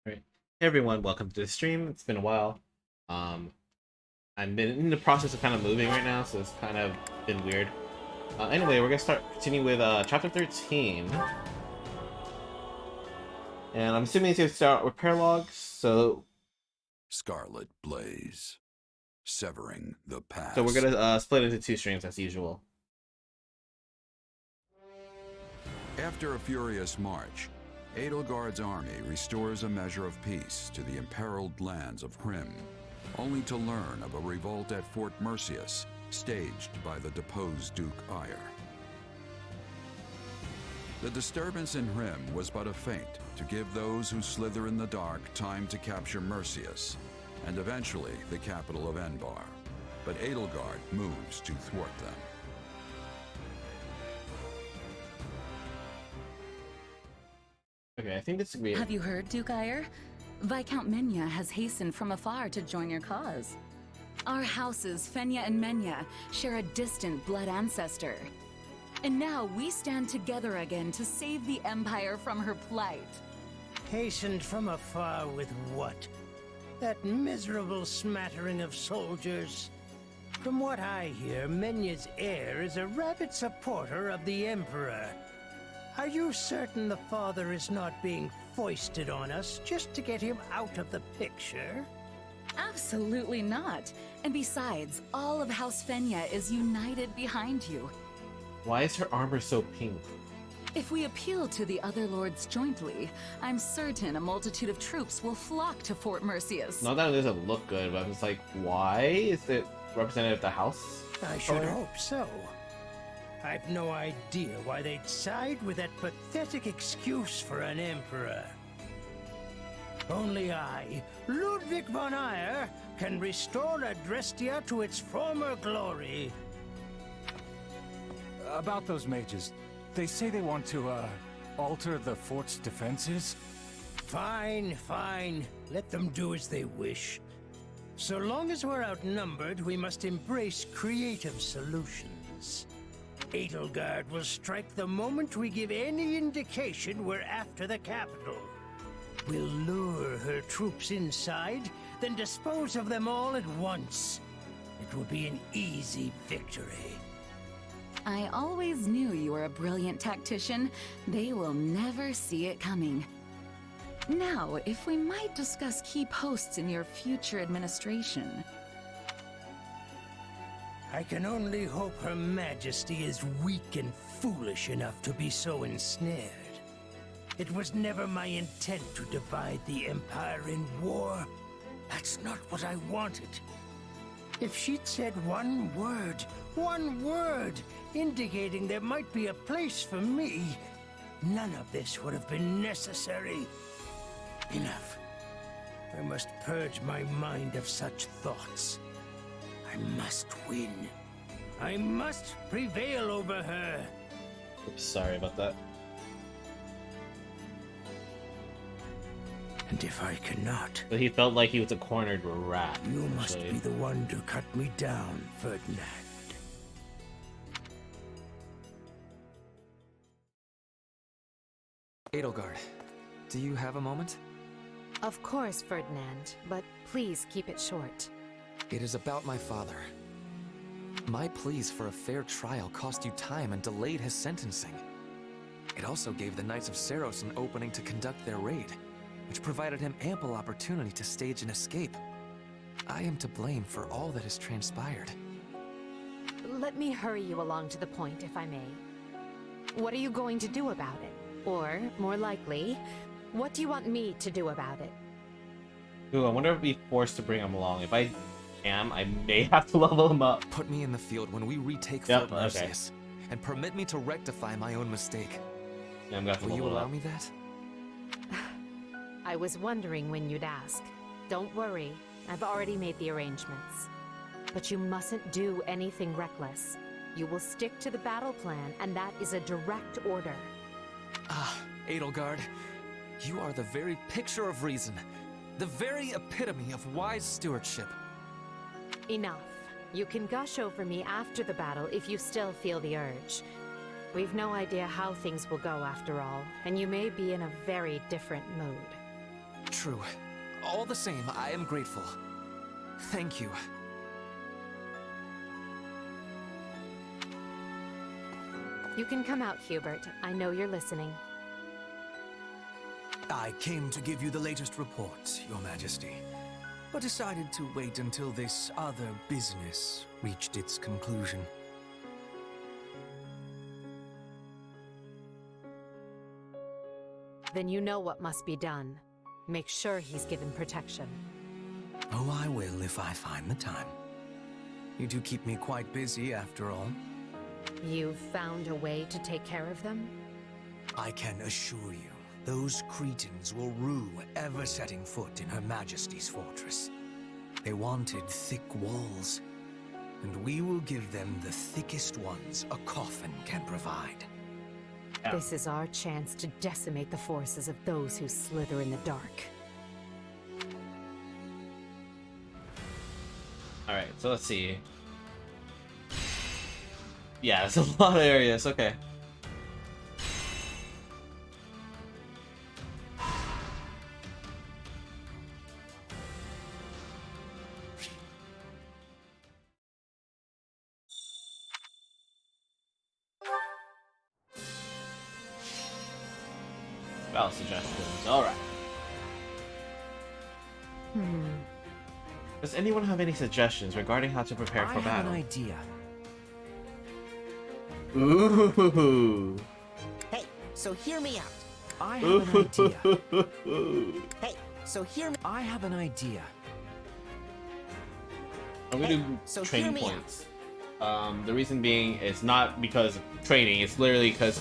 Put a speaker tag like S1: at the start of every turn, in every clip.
S1: Right. Hey everyone, welcome to the stream. It's been a while. Um, I've been in the process of kind of moving right now, so it's kind of been weird. Anyway, we're gonna continue with chapter 13, and I'm assuming it's gonna start with paralogues. So,
S2: Scarlet Blaze, severing the
S1: we're
S2: past.
S1: gonna split into two streams as usual.
S2: After a furious march, Edelgard's army restores a measure of peace to the imperiled lands of Hrim, only to learn of a revolt at Fort Mercius, staged by the deposed Duke Ire. The disturbance in Hrim was but a feint to give those who slither in the dark time to capture Mercius, and eventually the capital of Enbar. But Edelgard moves to thwart them.
S1: Okay, I think this is gonna be
S3: Have you heard, Duke Ire? Viscount Menya has hastened from afar to join your cause. Our houses, Fenya and Menya, share a distant blood ancestor. And now we stand together again to save the Empire from her plight.
S4: Hastened from afar with what? That miserable smattering of soldiers? From what I hear, Menya's heir is a rabid supporter of the Emperor. Are you certain the father is not being foisted on us just to get him out of the picture?
S3: Absolutely not. And besides, all of House Fenya is united behind you.
S1: why is her armor so pink?
S3: If we appeal to the other lords jointly, I'm certain a multitude of troops will flock to Fort Mercius.
S1: Not that it doesn't look good, but I'm just like, why is it representative of the house?
S4: I should hope so. I've no idea why they'd side with that pathetic excuse for an emperor. Only I, Ludwig von Eyre, can restore Adrestia to its former glory.
S5: About those mages, they say they want to, alter the fort's defenses?
S4: Fine, fine. Let them do as they wish. So long as we're outnumbered, we must embrace creative solutions. Edelgard will strike the moment we give any indication we're after the capital. We'll lure her troops inside, then dispose of them all at once. It will be an easy victory.
S3: I always knew you were a brilliant tactician. They will never see it coming. Now, if we might discuss key posts in your future administration.
S4: I can only hope Her Majesty is weak and foolish enough to be so ensnared. It was never my intent to divide the Empire in war. That's not what I wanted. If she'd said one word, indicating there might be a place for me, none of this would have been necessary. Enough. I must purge my mind of such thoughts. I must win. I must prevail over her.
S1: Oops, sorry about that.
S4: And if I cannot,
S1: But he felt like he was a cornered rat.
S4: you must
S1: actually.
S4: be the one to cut me down, Ferdinand.
S6: Edelgard, do you have a moment?
S7: Of course, Ferdinand, but please keep it short.
S6: It is about my father. My pleas for a fair trial cost you time and delayed his sentencing. It also gave the Knights of Seros an opening to conduct their raid, which provided him ample opportunity to stage an escape. I am to blame for all that has transpired.
S7: Let me hurry you along to the point, if I may. What are you going to do about it? Or, more likely, what do you want me to do about it?
S1: Ooh, I wonder if I'd be forced to bring him along. If I am, I may have to level him up.
S6: Put me in the field when we retake
S1: Yep,
S6: Fort
S1: okay.
S6: Mercius, and permit me to rectify my own mistake.
S1: Yeah, I'm gonna have to
S6: Will you
S1: level
S6: allow
S1: up.
S6: me that?
S7: I was wondering when you'd ask. Don't worry, I've already made the arrangements. But you mustn't do anything reckless. You will stick to the battle plan, and that is a direct order.
S6: Ah, Edelgard, you are the very picture of reason, the very epitome of wise stewardship.
S7: Enough. You can gush over me after the battle if you still feel the urge. We've no idea how things will go after all, and you may be in a very different mood.
S6: True. All the same, I am grateful. Thank you.
S7: You can come out, Hubert. I know you're listening.
S4: I came to give you the latest report, Your Majesty, but decided to wait until this other business reached its conclusion.
S7: Then you know what must be done. Make sure he's given protection.
S4: Oh, I will if I find the time. You do keep me quite busy, after all.
S7: You've found a way to take care of them?
S4: I can assure you, those Cretans will rue ever setting foot in Her Majesty's fortress. They wanted thick walls, and we will give them the thickest ones a coffin can provide.
S7: This is our chance to decimate the forces of those who slither in the dark.
S1: Alright, so let's see. Yeah, there's a lot of areas, okay. Battle suggestions, alright. Does anyone have any suggestions regarding how to prepare for battle?
S8: I have an idea.
S1: Ooh.
S8: Hey, so hear me out.
S5: I have an idea.
S8: Hey, so hear me.
S5: I have an idea.
S1: I'm gonna do
S8: so hear
S1: training
S8: me
S1: points. The reason being is not because of training, it's literally because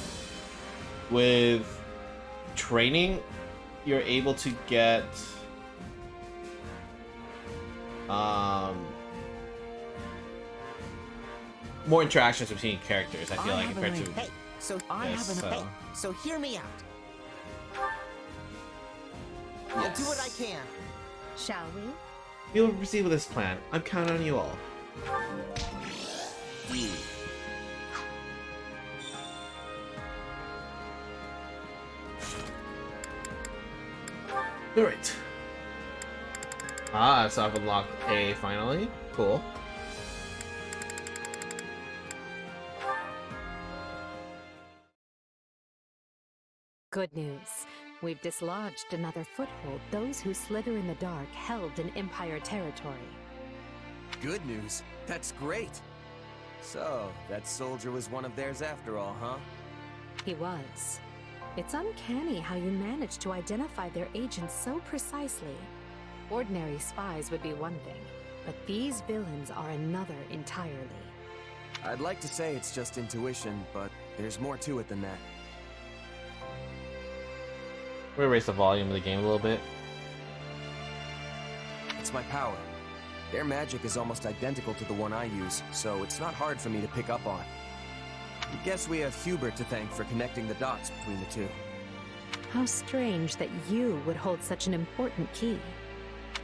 S1: with training, you're able to get more interactions between characters, I feel
S5: I
S1: like,
S5: have
S1: compared
S5: an
S1: to
S8: Hey, so
S5: I
S1: this,
S5: have an
S1: so.
S8: Hey, so hear me out. I'll do what I can.
S7: Shall we?
S1: You'll proceed with this plan. I'm counting on you all. Alright. Ah, so I've unlocked A finally. Cool.
S7: Good news. We've dislodged another foothold those who slither in the dark held in Empire territory.
S9: Good news. That's great. So, that soldier was one of theirs after all, huh?
S7: He was. It's uncanny how you managed to identify their agents so precisely. Ordinary spies would be one thing, but these villains are another entirely.
S9: I'd like to say it's just intuition, but there's more to it than that.
S1: We're gonna raise the volume of the game a little bit.
S9: It's my power. Their magic is almost identical to the one I use, so it's not hard for me to pick up on. I guess we have Hubert to thank for connecting the dots between the two.
S7: How strange that you would hold such an important key.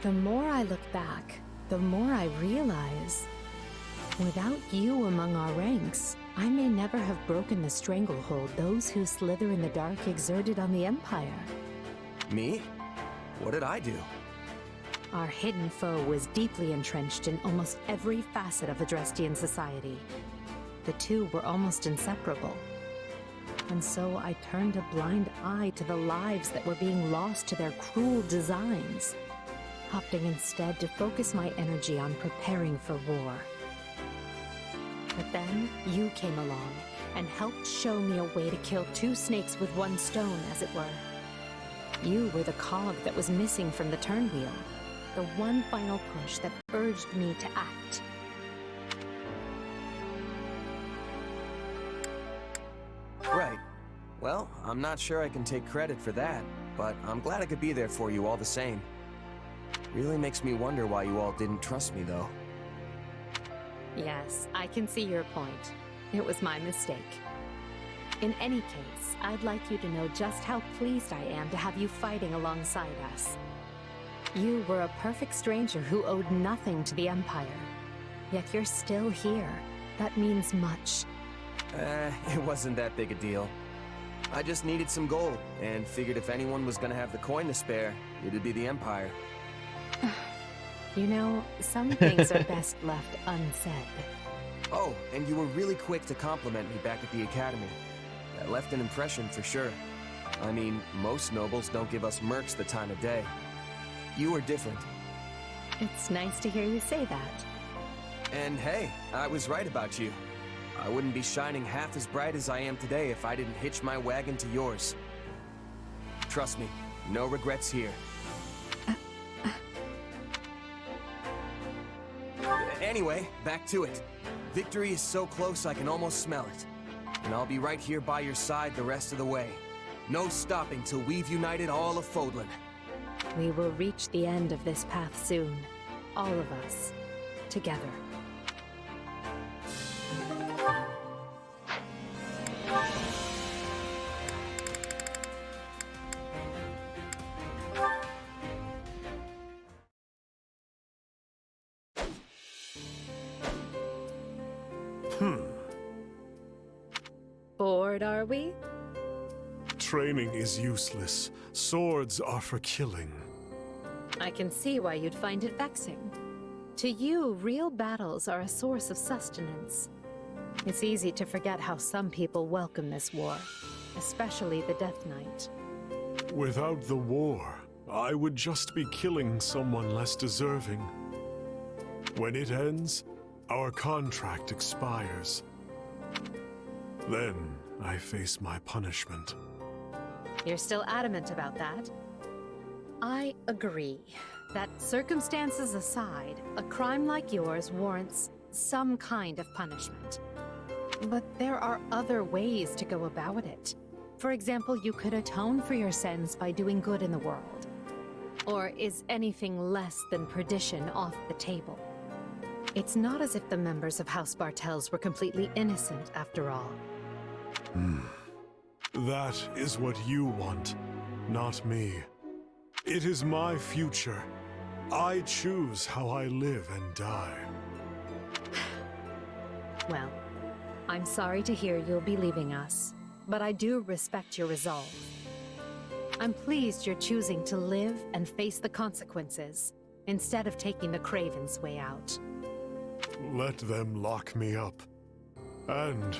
S7: The more I look back, the more I realize, without you among our ranks, I may never have broken the stranglehold those who slither in the dark exerted on the Empire.
S9: Me? What did I do?
S7: Our hidden foe was deeply entrenched in almost every facet of Adrestian society. The two were almost inseparable. And so I turned a blind eye to the lives that were being lost to their cruel designs, opting instead to focus my energy on preparing for war. But then you came along and helped show me a way to kill two snakes with one stone, as it were. You were the cog that was missing from the turnwheel, the one final push that urged me to act.
S9: Right. Well, I'm not sure I can take credit for that, but I'm glad I could be there for you all the same. Really makes me wonder why you all didn't trust me, though.
S7: Yes, I can see your point. It was my mistake. In any case, I'd like you to know just how pleased I am to have you fighting alongside us. You were a perfect stranger who owed nothing to the Empire. Yet you're still here. That means much.
S9: It wasn't that big a deal. I just needed some gold, and figured if anyone was gonna have the coin to spare, it'd be the Empire.
S7: You know, some things are best left unsaid.
S9: Oh, and you were really quick to compliment me back at the Academy. That left an impression for sure. I mean, most nobles don't give us mercs the time of day. You were different.
S7: It's nice to hear you say that.
S9: And hey, I was right about you. I wouldn't be shining half as bright as I am today if I didn't hitch my wagon to yours. Trust me, no regrets here. Anyway, back to it. Victory is so close I can almost smell it. And I'll be right here by your side the rest of the way. No stopping till we've united all of Fodlan.
S7: We will reach the end of this path soon. All of us. Together. Bored, are we?
S10: Training is useless. Swords are for killing.
S7: I can see why you'd find it vexing. To you, real battles are a source of sustenance. It's easy to forget how some people welcome this war, especially the Death Knight.
S10: Without the war, I would just be killing someone less deserving. When it ends, our contract expires. Then I face my punishment.
S7: You're still adamant about that? I agree. That circumstances aside, a crime like yours warrants some kind of punishment. But there are other ways to go about it. For example, you could atone for your sins by doing good in the world. Or is anything less than perdition off the table? It's not as if the members of House Bartels were completely innocent, after all.
S10: That is what you want, not me. It is my future. I choose how I live and die.
S7: Well, I'm sorry to hear you'll be leaving us, but I do respect your resolve. I'm pleased you're choosing to live and face the consequences, instead of taking the Craven's way out.
S10: Let them lock me up. And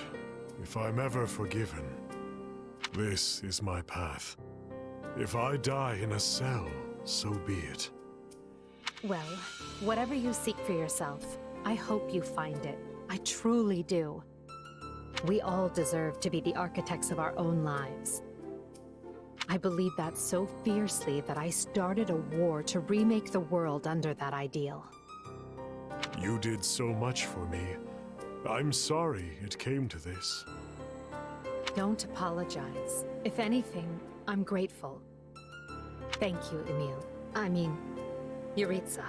S10: if I'm ever forgiven, this is my path. If I die in a cell, so be it.
S7: Well, whatever you seek for yourself, I hope you find it. I truly do. We all deserve to be the architects of our own lives. I believe that so fiercely that I started a war to remake the world under that ideal.
S10: You did so much for me. I'm sorry it came to this.
S7: Don't apologize. If anything, I'm grateful. Thank you, Emil. I mean, Yuritsa.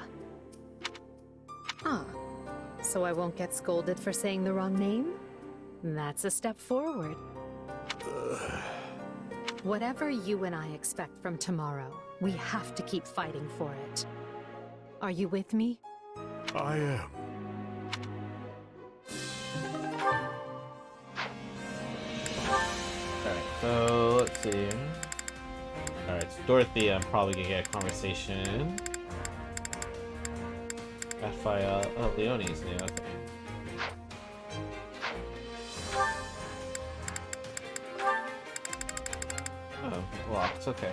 S7: Ah, so I won't get scolded for saying the wrong name? That's a step forward. Whatever you and I expect from tomorrow, we have to keep fighting for it. Are you with me?
S10: I am.
S1: Alright, so let's see. Alright, so Dorothy, I'm probably gonna get a conversation. Raphael, oh, Leonie's new, okay. Oh, well, it's okay.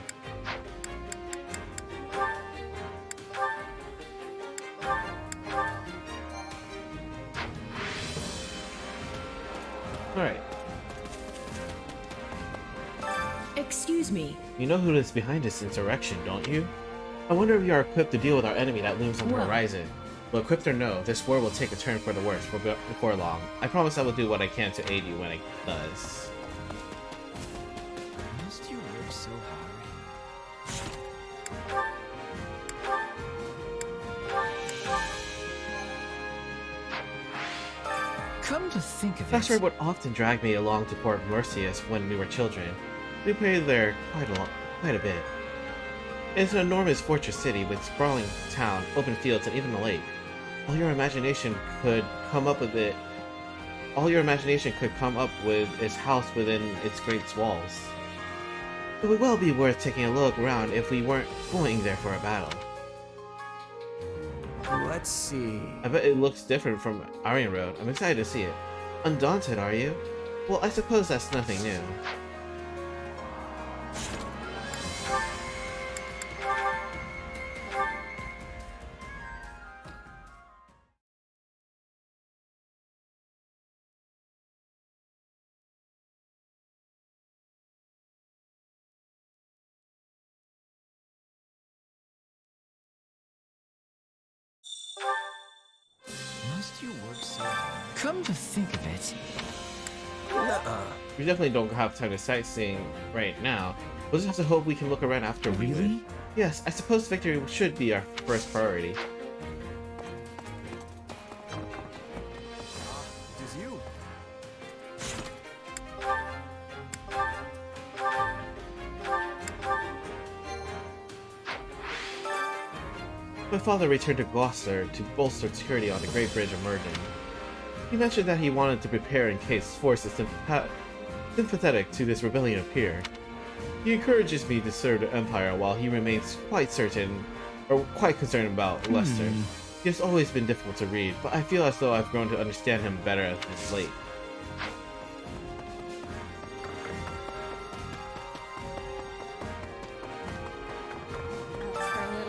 S1: Alright.
S11: Excuse me.
S1: You know who is behind this insurrection, don't you? I wonder if you are equipped to deal with our enemy that looms on the horizon. But equipped or no, this war will take a turn for the worse before long. I promise I will do what I can to aid you when it does.
S6: Must you work so hard? Come to think of it...
S1: Faster would often drag me along to Port Mercius when we were children. We played there quite a bit. It's an enormous fortress city with sprawling town, open fields, and even a lake. All your imagination could come up with is house within its great walls. It would well be worth taking a look around if we weren't going there for a battle.
S9: Let's see.
S1: I bet it looks different from Aryan Road. I'm excited to see it. Undaunted, are you? Well, I suppose that's nothing new.
S6: Must you work so hard? Come to think of it.
S1: We definitely don't have time to sightseeing right now. We'll just have to hope we can look around after we win. Yes, I suppose victory should be our first priority.
S9: It is you.
S1: My father returned to Gloucester to bolster security on the Great Bridge of Murden. He mentioned that he wanted to prepare in case forces sympathetic to this rebellion appear. He encourages me to serve the Empire while he remains quite concerned about Leicester. He has always been difficult to read, but I feel as though I've grown to understand him better as of late.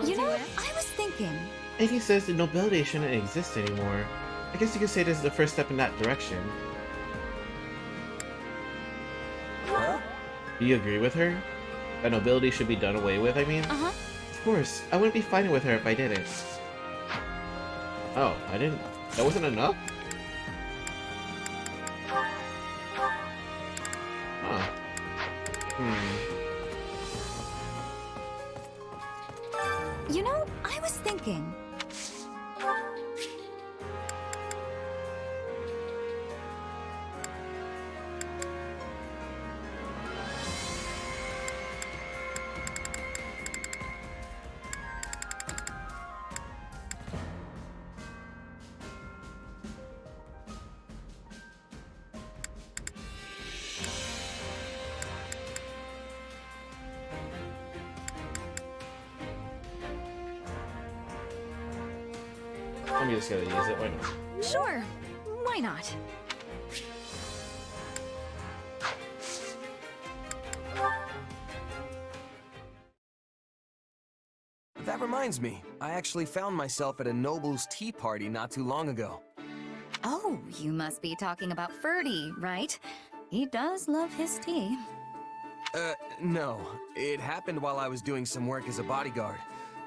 S3: You know, I was thinking.
S1: And he says the nobility shouldn't exist anymore. I guess you could say this is the first step in that direction. Do you agree with her? That nobility should be done away with, I mean?
S3: Uh-huh.
S1: Of course. I wouldn't be fighting with her if I didn't. Oh, I didn't... That wasn't enough? Huh.
S3: You know, I was thinking.
S1: I'm just gonna use it, why not?
S3: Sure. Why not?
S9: That reminds me, I actually found myself at a noble's tea party not too long ago.
S3: Oh, you must be talking about Ferdy, right? He does love his tea.
S9: No. It happened while I was doing some work as a bodyguard.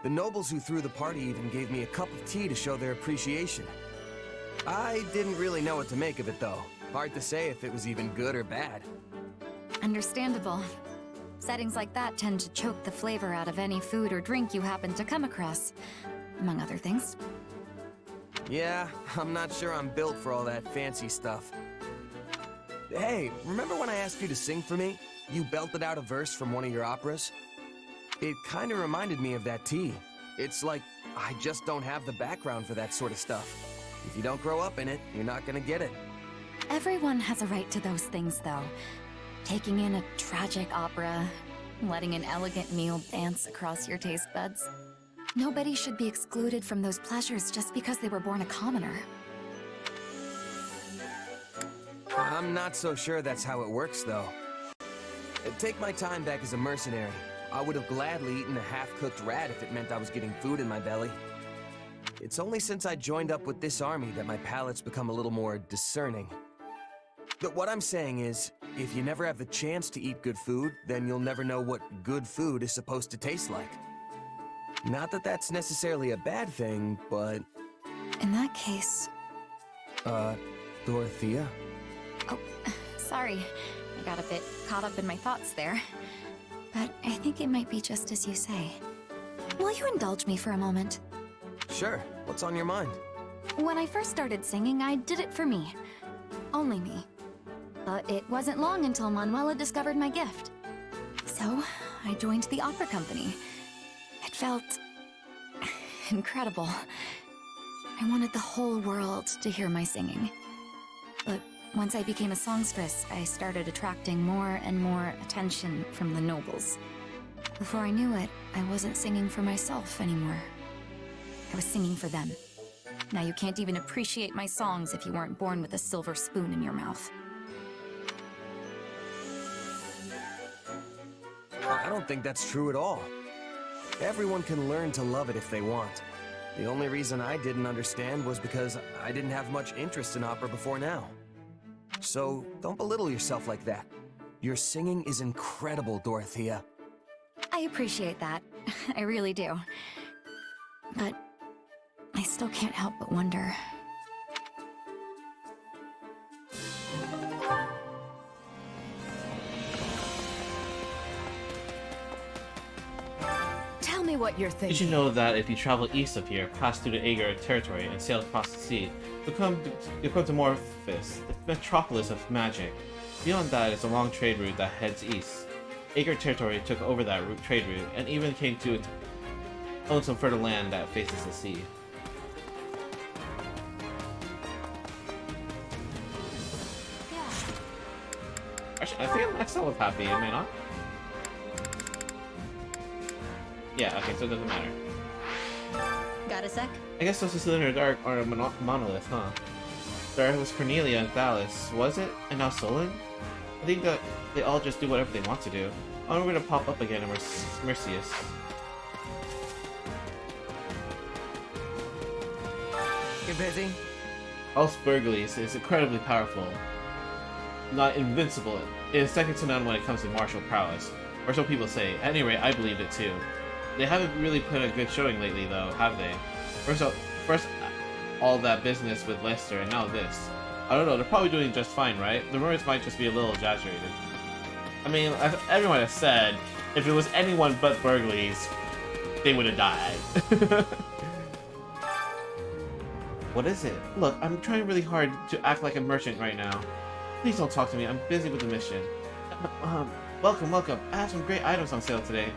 S9: The nobles who threw the party even gave me a cup of tea to show their appreciation. I didn't really know what to make of it, though. Hard to say if it was even good or bad.
S3: Understandable. Settings like that tend to choke the flavor out of any food or drink you happen to come across, among other things.
S9: Yeah, I'm not sure I'm built for all that fancy stuff. Hey, remember when I asked you to sing for me? You belted out a verse from one of your operas? It kinda reminded me of that tea. It's like, I just don't have the background for that sort of stuff. If you don't grow up in it, you're not gonna get it.
S3: Everyone has a right to those things, though. Taking in a tragic opera, letting an elegant meal dance across your taste buds. Nobody should be excluded from those pleasures just because they were born a commoner.
S9: I'm not so sure that's how it works, though. Take my time back as a mercenary. I would have gladly eaten a half-cooked rat if it meant I was getting food in my belly. It's only since I joined up with this army that my palate's become a little more discerning. But what I'm saying is, if you never have the chance to eat good food, then you'll never know what good food is supposed to taste like. Not that that's necessarily a bad thing, but...
S3: In that case...
S9: Dorothea?
S3: Oh, sorry. I got a bit caught up in my thoughts there. But I think it might be just as you say. Will you indulge me for a moment?
S9: Sure. What's on your mind?
S3: When I first started singing, I did it for me. Only me. But it wasn't long until Manuela discovered my gift. So, I joined the opera company. It felt... incredible. I wanted the whole world to hear my singing. But
S12: once I became a songstress, I started attracting more and more attention from the nobles. Before I knew it, I wasn't singing for myself anymore. I was singing for them. Now you can't even appreciate my songs if you weren't born with a silver spoon in your mouth.
S9: I don't think that's true at all. Everyone can learn to love it if they want. The only reason I didn't understand was because I didn't have much interest in opera before now. So don't belittle yourself like that. Your singing is incredible, Dorothea.
S12: I appreciate that. I really do. But I still can't help but wonder.
S3: Tell me what you're
S1: Did
S3: thinking.
S1: you know that if you travel east of here, pass through the Aegir territory, and sail across the sea, you'll come to Morphis, the metropolis of magic. Beyond that is a long trade route that heads east. Aegir territory took over that trade route, and even came to own some fertile land that faces the sea. Actually, I think I'm maxed out with happy, am I not? Yeah, okay, so it doesn't matter.
S11: Got a sec?
S1: I guess those Cylinder Dark are a monolith, huh? There was Cornelia and Thalis, was it? And now Solon? I think that they all just do whatever they want to do. I wonder we're gonna pop up again in Mercius.
S9: You busy?
S1: House Burgleys is incredibly powerful. Not invincible. It is second to none when it comes to martial prowess. Or so people say. At any rate, I believed it too. They haven't really put a good showing lately though, have they? First all that business with Lester, and now this. I don't know, they're probably doing just fine, right? The rumors might just be a little exaggerated. I mean, as everyone has said, if it was anyone but Burgleys, they would have died. What is it? Look, I'm trying really hard to act like a merchant right now. Please don't talk to me, I'm busy with the mission. Welcome, welcome. I have some great items on sale today.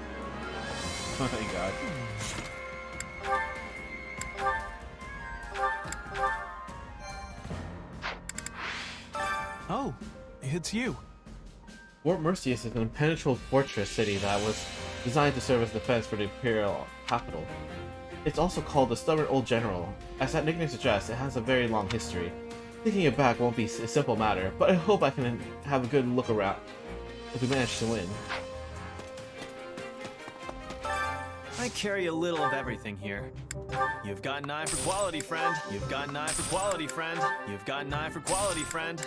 S1: Oh my god.
S13: Oh, it's you.
S1: Fort Mercius is an impenetrable fortress city that was designed to serve as defense for the Imperial capital. It's also called the Stubborn Old General. As that nickname suggests, it has a very long history. Taking it back won't be a simple matter, but I hope I can have a good look around if we manage to win.
S13: I carry a little of everything here. You've got an eye for quality, friend. You've got an eye for quality, friend. You've got an eye for quality, friend.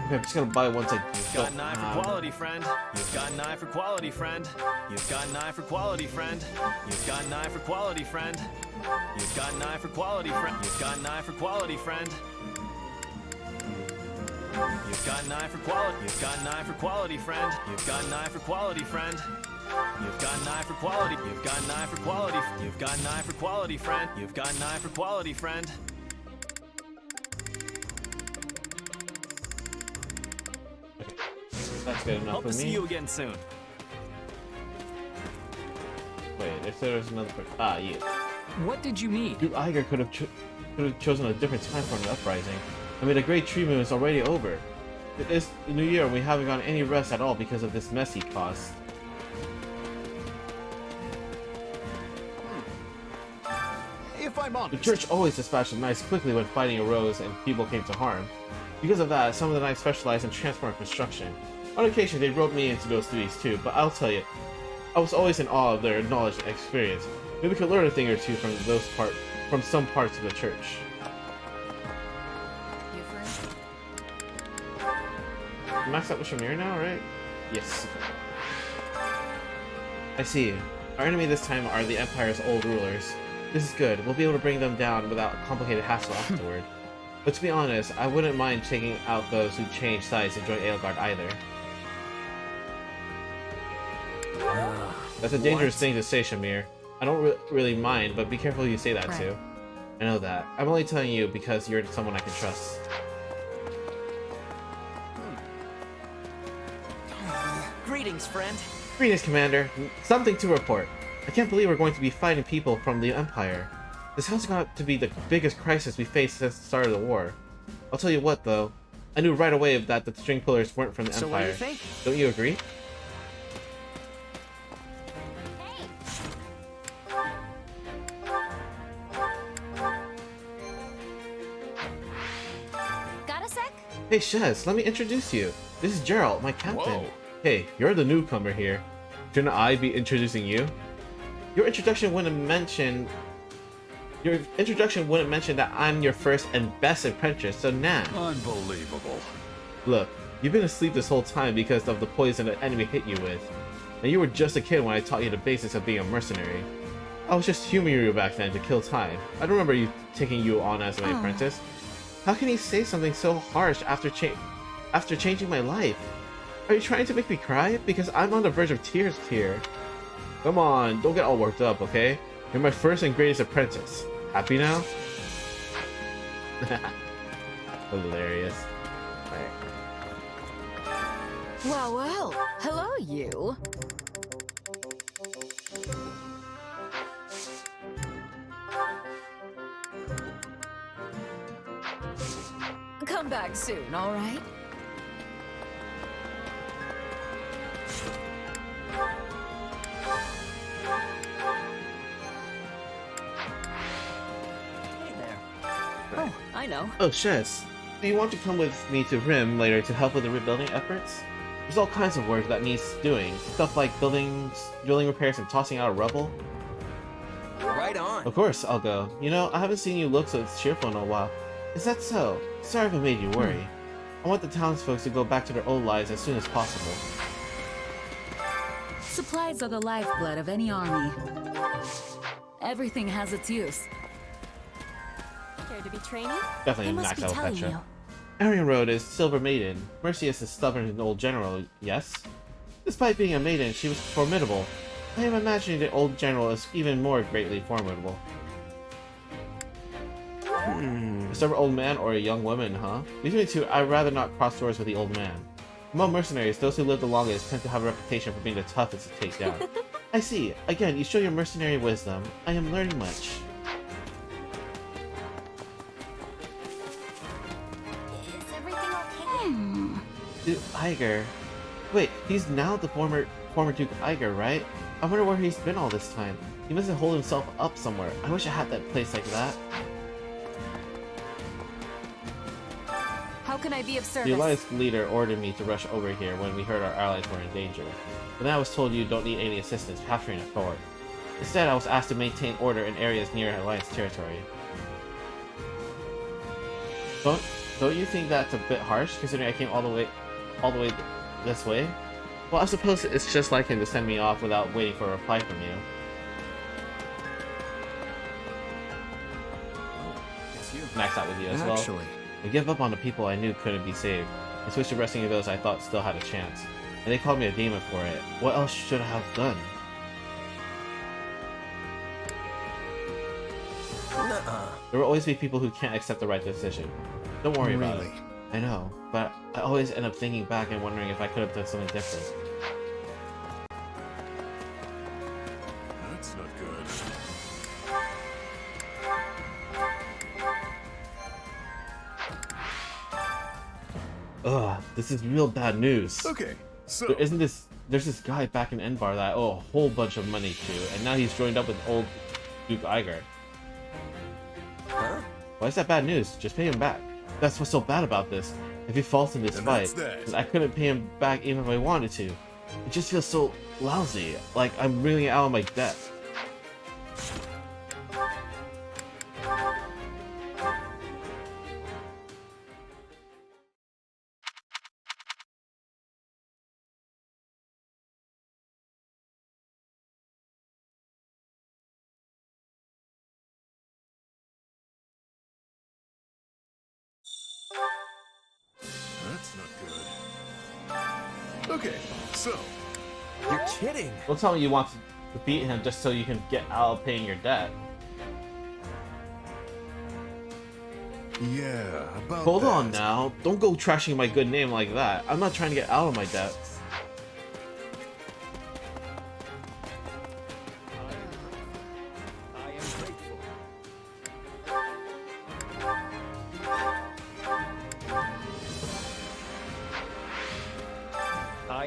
S1: Okay, I'm just gonna buy once I
S13: You've got an eye for quality, friend. You've got an eye for quality, friend. You've got an eye for quality, friend. You've got an eye for quality, friend. You've got an eye for quality, friend. You've got an eye for quality, friend. You've got an eye for quality. You've got an eye for quality, friend. You've got an eye for quality, friend. You've got an eye for quality. You've got an eye for quality. You've got an eye for quality, friend. You've got an eye for quality, friend.
S1: That's good enough
S13: Hope
S1: for
S13: to
S1: me.
S13: see you again soon.
S1: Wait, they said there's another person. Ah, you.
S5: What did you need?
S1: Duke Iger could have chosen a different time for an uprising. I mean, the Great Tree Moon is already over. It is the new year and we haven't gotten any rest at all because of this mess he caused.
S8: If I'm honest,
S1: The church always dispatched the knights quickly when fighting arose and people came to harm. Because of that, some of the knights specialized in transport and construction. On occasion, they roped me into those duties too, but I'll tell you, I was always in awe of their knowledge and experience. Maybe we could learn a thing or two from some parts of the church.
S3: You first?
S1: Max out with Shamir now, right? Yes. I see. Our enemy this time are the Empire's old rulers. This is good. We'll be able to bring them down without complicated hassle afterward. But to be honest, I wouldn't mind taking out those who change sides to join Edelgard either. That's a dangerous thing to say, Shamir. I don't really mind, but be careful who you say that to. I know that. I'm only telling you because you're someone I can trust.
S13: Greetings, friend.
S1: Greetings, Commander. Something to report. I can't believe we're going to be fighting people from the Empire. This has got to be the biggest crisis we faced since the start of the war. I'll tell you what, though. I knew right away that the string pullers weren't from the
S9: So
S1: Empire.
S9: what do you think?
S1: Don't you agree?
S12: Got a sec?
S1: Hey, Shez, let me introduce you. This is Gerald, my captain.
S14: Whoa.
S1: Hey, you're the newcomer here. Shouldn't I be introducing you? Your introduction wouldn't mention that I'm your first and best apprentice, so nah.
S14: Unbelievable.
S1: Look, you've been asleep this whole time because of the poison the enemy hit you with. And you were just a kid when I taught you the basics of being a mercenary. I was just humoring you back then to kill time. I don't remember you taking you on as my apprentice. How can you say something so harsh after changing my life? Are you trying to make me cry? Because I'm on the verge of tears here. Come on, don't get all worked up, okay? You're my first and greatest apprentice. Happy now? Hilarious.
S3: Well, well. Hello, you. Come back soon, all right?
S9: Hey there. Oh, I know.
S1: Oh, Shez, do you want to come with me to Rim later to help with the rebuilding efforts? There's all kinds of work that needs doing. Stuff like buildings, drilling repairs, and tossing out rubble.
S9: Right on.
S1: Of course, I'll go. You know, I haven't seen you look so cheerful in a while. Is that so? Sorry if I made you worry. I want the townsfolk to go back to their old lives as soon as possible.
S3: Supplies are the lifeblood of any army. Everything has its use.
S11: Care to be training?
S1: Definitely max out Petra. Arian Road is Silver Maiden. Mercius is stubborn and old general, yes? Despite being a maiden, she was formidable. I am imagining the old general is even more greatly formidable. A stubborn old man or a young woman, huh? Between the two, I'd rather not cross swords with the old man. Among mercenaries, those who live the longest tend to have a reputation for being the toughest to take down. I see. Again, you show your mercenary wisdom. I am learning much.
S11: Is everything okay?
S1: Duke Iger. Wait, he's now the former Duke Iger, right? I wonder where he's been all this time. He must have holed himself up somewhere. I wish I had that place like that.
S3: How can I be of service?
S1: The Alliance leader ordered me to rush over here when we heard our allies were in danger. But then I was told you don't need any assistance capturing a fort. Instead, I was asked to maintain order in areas near Alliance territory. Don't you think that's a bit harsh, considering I came all the way this way? Well, I suppose it's just like him to send me off without waiting for a reply from you.
S9: It's you.
S1: Max out with you as well.
S6: Actually,
S1: I gave up on the people I knew couldn't be saved, and switched to rescuing those I thought still had a chance. And they called me a demon for it. What else should I have done?
S9: Nuh-uh.
S1: There will always be people who can't accept the right decision. Don't worry about it.
S6: Really?
S1: I know, but I always end up thinking back and wondering if I could have done something different.
S14: That's not good.
S1: Ugh, this is real bad news.
S14: Okay, so
S1: There's this guy back in Enbar that I owe a whole bunch of money to, and now he's joined up with old Duke Iger.
S9: Huh?
S1: Why is that bad news? Just pay him back. That's what's so bad about this. If he falls in this
S14: And
S1: fight,
S14: that's that.
S1: 'cause I couldn't pay him back even if I wanted to. It just feels so lousy, like I'm really out of my depth.
S14: that's not good. Okay, so
S9: You're kidding.
S1: Don't tell me you want to beat him just so you can get out of paying your debt.
S14: yeah, about
S1: Hold on
S14: that.
S1: now. Don't go trashing my good name like that. I'm not trying to get out of my debts.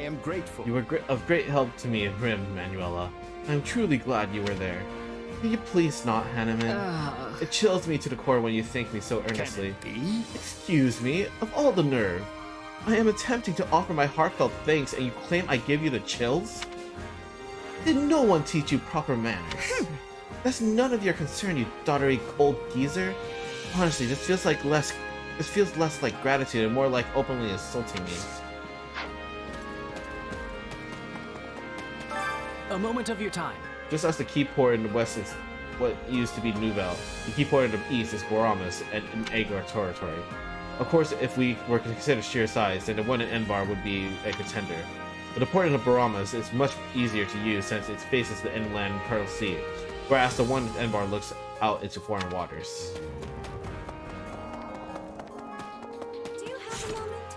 S14: am grateful.
S1: You were of great help to me in Rim, Manuela. I'm truly glad you were there. Can you please not, Hanneman? It chills me to the core when you thank me so earnestly.
S14: Can it be?
S1: Excuse me, of all the nerve. I am attempting to offer my heartfelt thanks and you claim I give you the chills? Did no one teach you proper manners? That's none of your concern, you dottery old geezer. Honestly, this feels less like gratitude and more like openly insulting me.
S13: A moment of your time.
S1: Just as the key port in the west is what used to be Nouvelle, the key port in the east is Boramas and Agar territory. Of course, if we were to consider sheer size, then the one in Envar would be a contender. But the port in the Boramas is much easier to use since it faces the inland Pearl Sea, whereas the one in Envar looks out into foreign waters.
S11: Do you have a moment?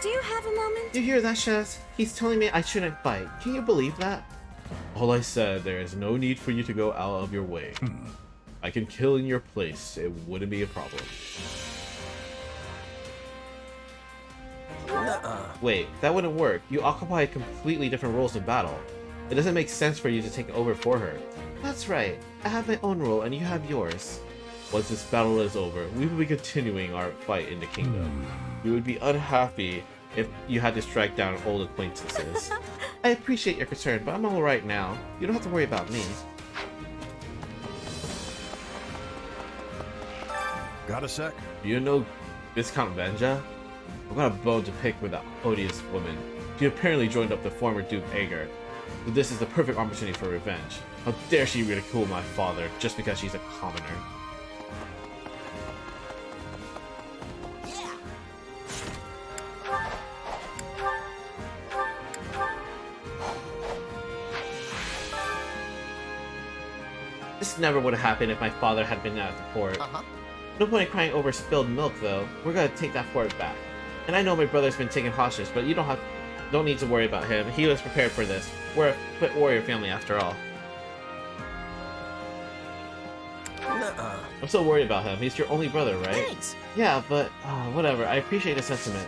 S11: Do you have a moment?
S1: You hear that, Shaz? He's telling me I shouldn't fight. Can you believe that? All I said, there is no need for you to go out of your way. I can kill in your place. It wouldn't be a problem. Wait, that wouldn't work. You occupy completely different roles in battle. It doesn't make sense for you to take over for her. That's right. I have my own role and you have yours. Once this battle is over, we will be continuing our fight in the kingdom. We would be unhappy if you had to strike down old acquaintances. I appreciate your concern, but I'm alright now. You don't have to worry about me.
S14: Got a sec?
S1: Do you know Viscount Venja? I've got a bone to pick with that odious woman. She apparently joined up the former Duke Agar. So this is the perfect opportunity for revenge. How dare she ridicule my father just because she's a commoner? This never would have happened if my father had been at the port. No point in crying over spilled milk, though. We're gonna take that fort back. And I know my brother's been taken hostage, but you don't need to worry about him. He was prepared for this. We're a fit warrior family, after all. I'm so worried about him. He's your only brother, right?
S8: Thanks.
S1: Yeah, but whatever. I appreciate the sentiment.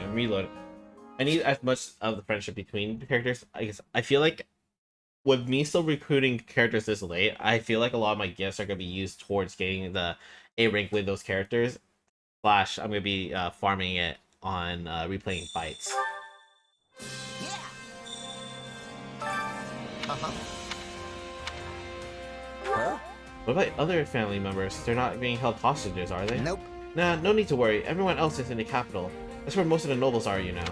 S1: And reload. I need as much of the friendship between the characters. I feel like with me still recruiting characters this late, I feel like a lot of my gifts are going to be used towards getting the A rank with those characters. Slash, I'm going to be farming it on replaying fights. What about other family members? They're not being held hostages, are they?
S8: Nope.
S1: Nah, no need to worry. Everyone else is in the capital. That's where most of the nobles are, you know.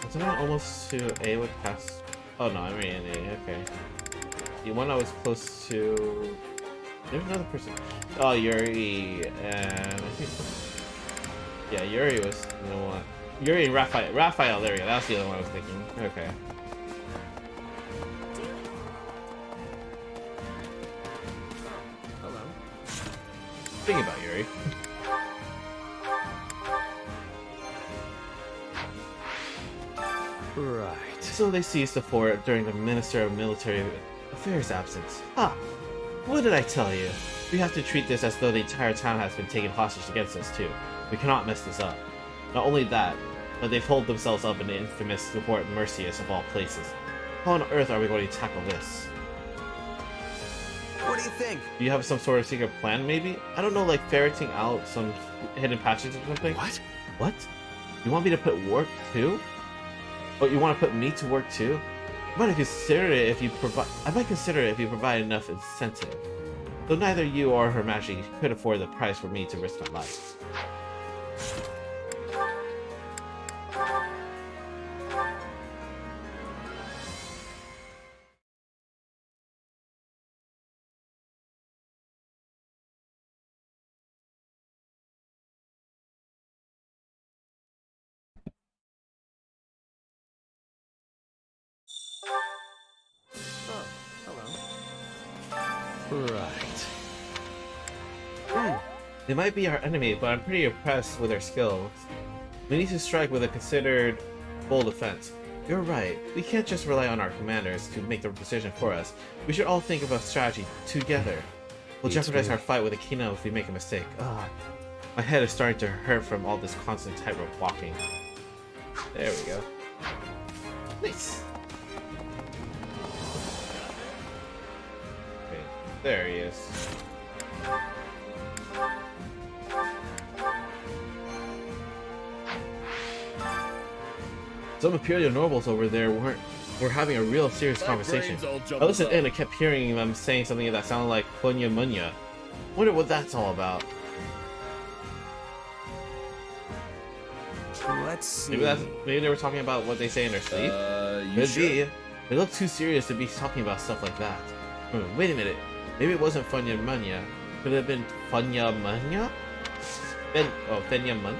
S1: Wasn't I almost to A with pass? Oh no, I'm already in A, okay. The one I was close to... There's another person. Oh, Yuri, and I think... Yeah, Yuri was the one. Yuri and Raphael. Raphael, there we go. That's the other one I was thinking. Okay.
S13: Hello.
S1: Thinking about Yuri.
S13: Right.
S1: So they seized the fort during the Minister of Military Affairs' absence. Ah, what did I tell you? We have to treat this as though the entire town has been taken hostage against us too. We cannot mess this up. Not only that, but they've holed themselves up in the infamous Fort Mercius of all places. How on earth are we going to tackle this?
S9: What do you think?
S1: Do you have some sort of secret plan, maybe? I don't know, like ferreting out some hidden passages or something?
S14: What?
S1: What? You want me to put work too? Oh, you want to put me to work too? I might consider it if you provide enough incentive. Though neither you or Her Majesty could afford the price for me to risk my life.
S13: Oh, hello. Right.
S1: They might be our enemy, but I'm pretty impressed with their skills. We need to strike with a considered bold defense. You're right. We can't just rely on our commanders to make the decision for us. We should all think of a strategy together. We'll jeopardize our fight with the kingdom if we make a mistake. Ugh. My head is starting to hurt from all this constant tightrope walking. There we go. Nice. Okay, there he is. Some Imperial nobles over there were having a real serious conversation. I listened in and kept hearing them saying something that sounded like Funya Munya. Wonder what that's all about.
S9: Let's see.
S1: Maybe they were talking about what they say in their sleep. Could be. They look too serious to be talking about stuff like that. Wait a minute. Maybe it wasn't Funya Munya. Could it have been Funya Munya? Fenya Munya.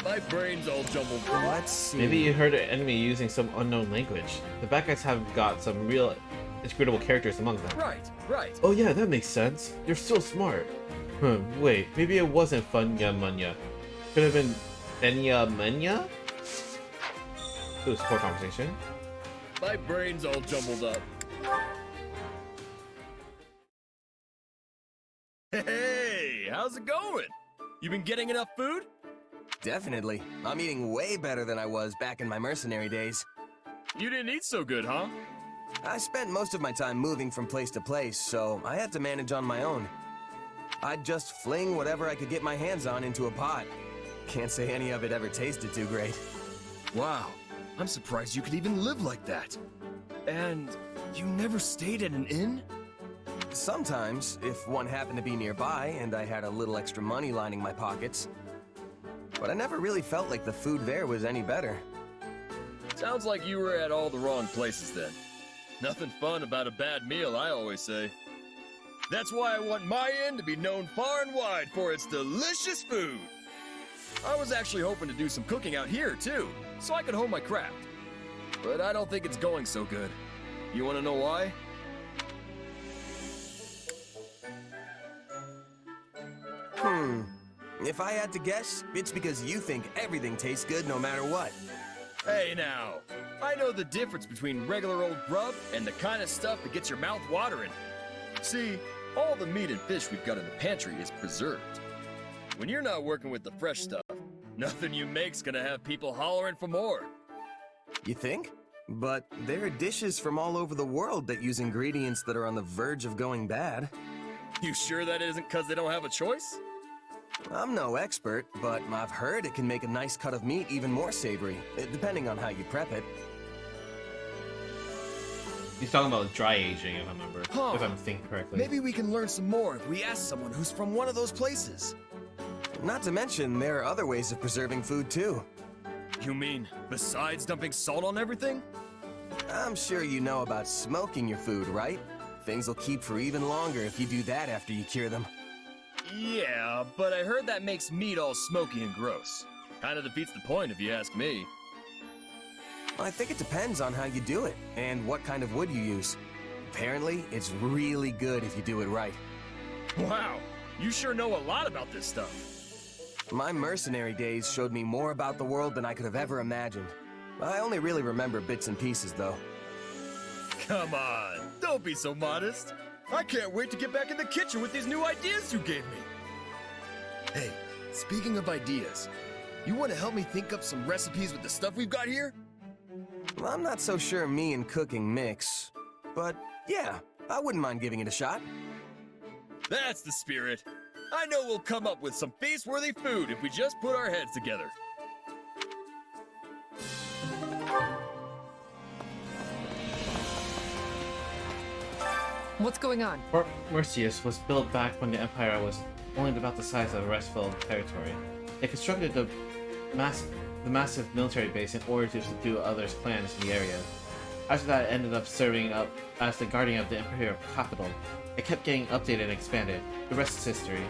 S13: My brain's all jumbled.
S9: Let's see.
S1: Maybe you heard an enemy using some unknown language. The bad guys have got some real inscrutable characters among them.
S13: Right.
S1: Oh yeah, that makes sense. You're so smart. Wait, maybe it wasn't Funya Munya. Could have been Fenya Munya? Ooh, support conversation.
S13: My brain's all jumbled up. Hey, how's it going? You been getting enough food?
S9: Definitely. I'm eating way better than I was back in my mercenary days.
S13: You didn't eat so good, huh?
S9: I spent most of my time moving from place to place, so I had to manage on my own. I'd just fling whatever I could get my hands on into a pot. Can't say any of it ever tasted too great.
S13: Wow, I'm surprised you could even live like that. And you never stayed at an inn?
S9: Sometimes, if one happened to be nearby and I had a little extra money lining my pockets. But I never really felt like the food there was any better.
S13: Sounds like you were at all the wrong places then. Nothing fun about a bad meal, I always say. That's why I want my inn to be known far and wide for its delicious food. I was actually hoping to do some cooking out here too, so I could hone my craft. But I don't think it's going so good. You want to know why?
S9: If I had to guess, it's because you think everything tastes good no matter what.
S13: Hey now, I know the difference between regular old grub and the kind of stuff that gets your mouth watering. See, all the meat and fish we've got in the pantry is preserved. When you're not working with the fresh stuff, nothing you make's gonna have people hollering for more.
S9: You think? But there are dishes from all over the world that use ingredients that are on the verge of going bad.
S13: You sure that isn't because they don't have a choice?
S9: I'm no expert, but I've heard it can make a nice cut of meat even more savory, depending on how you prep it.
S1: He's talking about dry aging, if I remember, if I'm thinking correctly.
S13: Maybe we can learn some more if we ask someone who's from one of those places.
S9: Not to mention, there are other ways of preserving food, too.
S13: You mean, besides dumping salt on everything?
S9: I'm sure you know about smoking your food, right? Things will keep for even longer if you do that after you cure them.
S13: Yeah, but I heard that makes meat all smoky and gross. Kinda defeats the point if you ask me.
S9: I think it depends on how you do it, and what kind of wood you use. Apparently, it's really good if you do it right.
S13: Wow, you sure know a lot about this stuff.
S9: My mercenary days showed me more about the world than I could have ever imagined. I only really remember bits and pieces, though.
S13: Come on, don't be so modest. I can't wait to get back in the kitchen with these new ideas you gave me. Hey, speaking of ideas, you want to help me think up some recipes with the stuff we've got here?
S9: I'm not so sure me and cooking mix, but yeah, I wouldn't mind giving it a shot.
S13: That's the spirit. I know we'll come up with some feast-worthy food if we just put our heads together.
S15: What's going on?
S1: Fort Merceus was built back when the Empire was only about the size of Restfeld territory. They constructed the the massive military base in order to subdue others' clans in the area. After that, I ended up serving up as the guardian of the Imperial capital. It kept getting updated and expanded. The rest is history.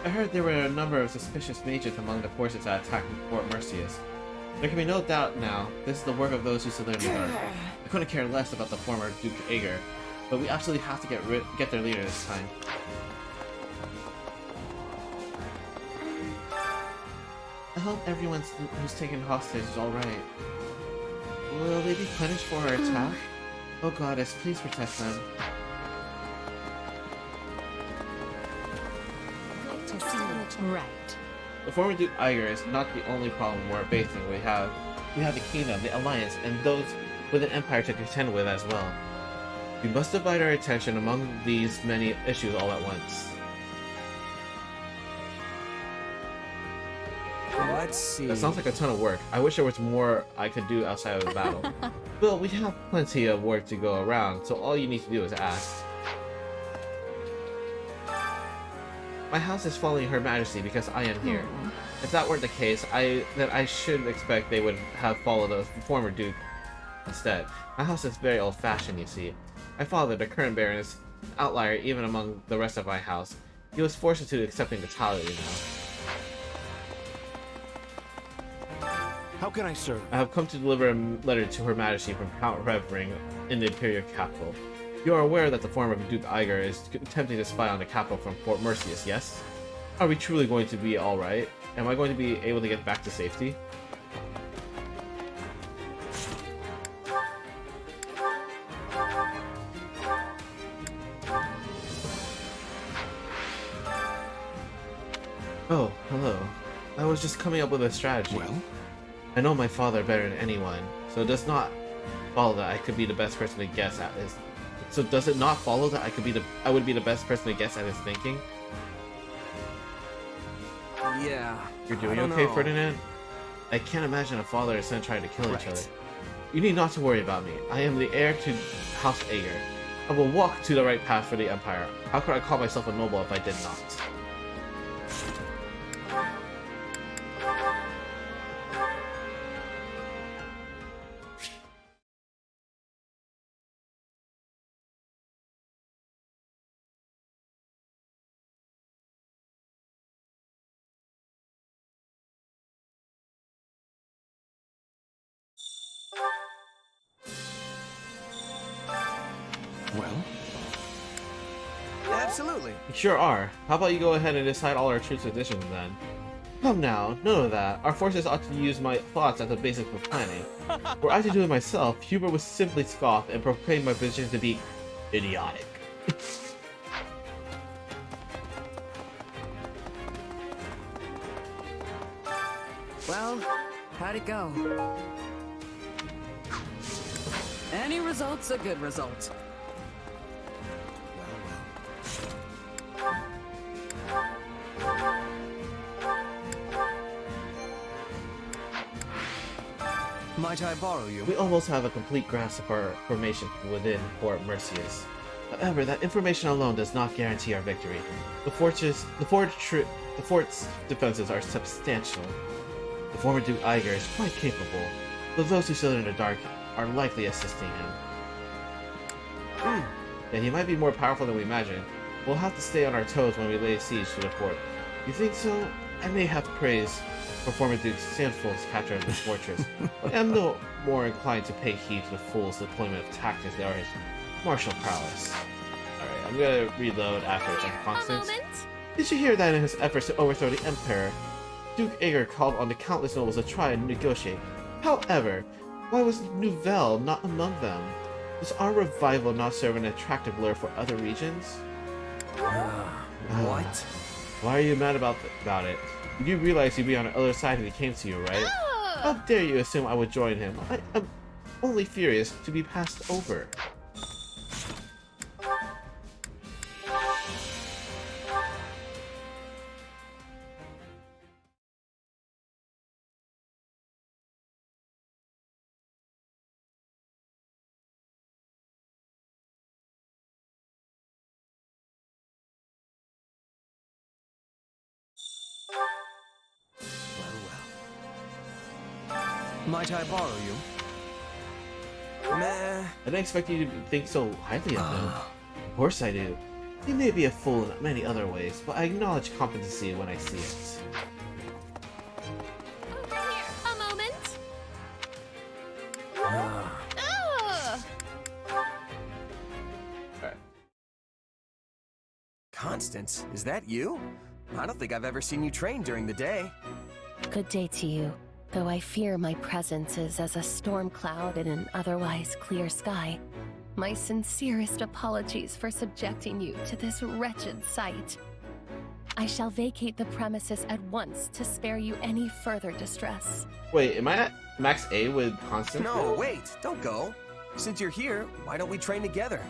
S1: I heard there were a number of suspicious mages among the forces that attacked Fort Mercius. There can be no doubt now, this is the work of those who stood in the dark. I couldn't care less about the former Duke Ager, but we absolutely have to get their leader this time. I hope everyone who's taken hostage is alright. Will they be punished for our attack? Oh goddess, please protect them.
S7: Right.
S1: The former Duke Iger is not the only problem we're facing. We have the Kingdom, the Alliance, and those with an empire to contend with as well. We must divide our attention among these many issues all at once.
S9: Let's see.
S1: That sounds like a ton of work. I wish there was more I could do outside of the battle. Well, we have plenty of work to go around, so all you need to do is ask. My house is following Her Majesty because I am here. If that weren't the case, then I should expect they would have followed the former Duke instead. My house is very old-fashioned, you see. My father, the current Baron, is an outlier even among the rest of my house. He was forced into accepting the title, you know.
S5: How can I serve?
S1: I have come to deliver a letter to Her Majesty from Count Revering in the Imperial capital. You are aware that the former Duke Iger is attempting to spy on the capital from Fort Mercius, yes? Are we truly going to be alright? Am I going to be able to get back to safety? Oh, hello. I was just coming up with a strategy.
S14: Well?
S1: I know my father better than anyone, so it does not follow that I could be the best person to guess at his... So does it not follow that I would be the best person to guess at his thinking?
S9: Yeah.
S1: You're doing okay, Ferdinand? I can't imagine a father and son trying to kill each other. You need not to worry about me. I am the heir to House Ager. I will walk to the right path for the Empire. How could I call myself a noble if I did not?
S14: Well?
S9: Absolutely.
S1: You sure are. How about you go ahead and decide all our troops' positions then? Come now, none of that. Our forces ought to use my thoughts as the basis for planning. Were I to do it myself, Hubert would simply scoff and proclaim my position to be idiotic.
S15: Well, how'd it go? Any result's a good result.
S9: Might I borrow you?
S1: We almost have a complete grasp of our formation within Fort Mercius. However, that information alone does not guarantee our victory. The fort's defenses are substantial. The former Duke Iger is quite capable, though those who stood in the dark are likely assisting him. Yeah, he might be more powerful than we imagine. We'll have to stay on our toes when we lay siege to the fort. You think so? I may have praise for former Duke Sandful's capture of this fortress, but I am no more inclined to pay heed to the fool's deployment of tactics that are his martial prowess. Alright, I'm gonna reload after it's Constance. Did you hear that in his efforts to overthrow the Emperor, Duke Ager called on the countless nobles to try and negotiate? However, why was Nouvelle not among them? Does our revival not serve an attractive lure for other regions?
S9: What?
S1: Why are you mad about it? You do realize he'd be on the other side if he came to you, right? How dare you assume I would join him? I am only furious to be passed over.
S9: Might I borrow you? Meh.
S1: I didn't expect you to think so highly of him. Of course I do. He may be a fool in many other ways, but I acknowledge competency when I see it.
S11: Over here. A moment.
S9: Ah.
S1: Alright.
S9: Constance, is that you? I don't think I've ever seen you train during the day.
S16: Good day to you, though I fear my presence is as a storm cloud in an otherwise clear sky. My sincerest apologies for subjecting you to this wretched sight. I shall vacate the premises at once to spare you any further distress.
S1: Wait, am I at max A with Constance?
S9: No, wait, don't go. Since you're here, why don't we train together?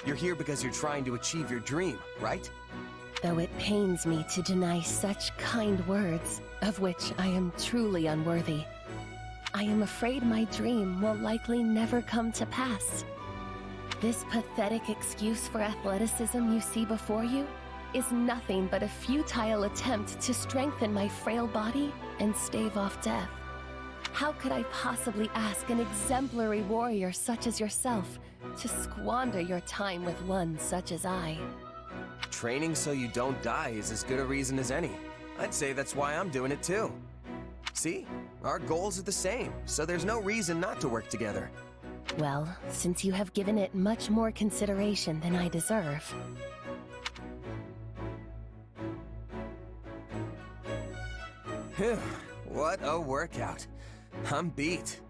S9: You're here because you're trying to achieve your dream, right?
S16: Though it pains me to deny such kind words, of which I am truly unworthy. I am afraid my dream will likely never come to pass. This pathetic excuse for athleticism you see before you is nothing but a futile attempt to strengthen my frail body and stave off death. How could I possibly ask an exemplary warrior such as yourself to squander your time with one such as I?
S9: Training so you don't die is as good a reason as any. I'd say that's why I'm doing it too. See? Our goals are the same, so there's no reason not to work together.
S16: Well, since you have given it much more consideration than I deserve.
S9: Phew, what a workout. I'm beat.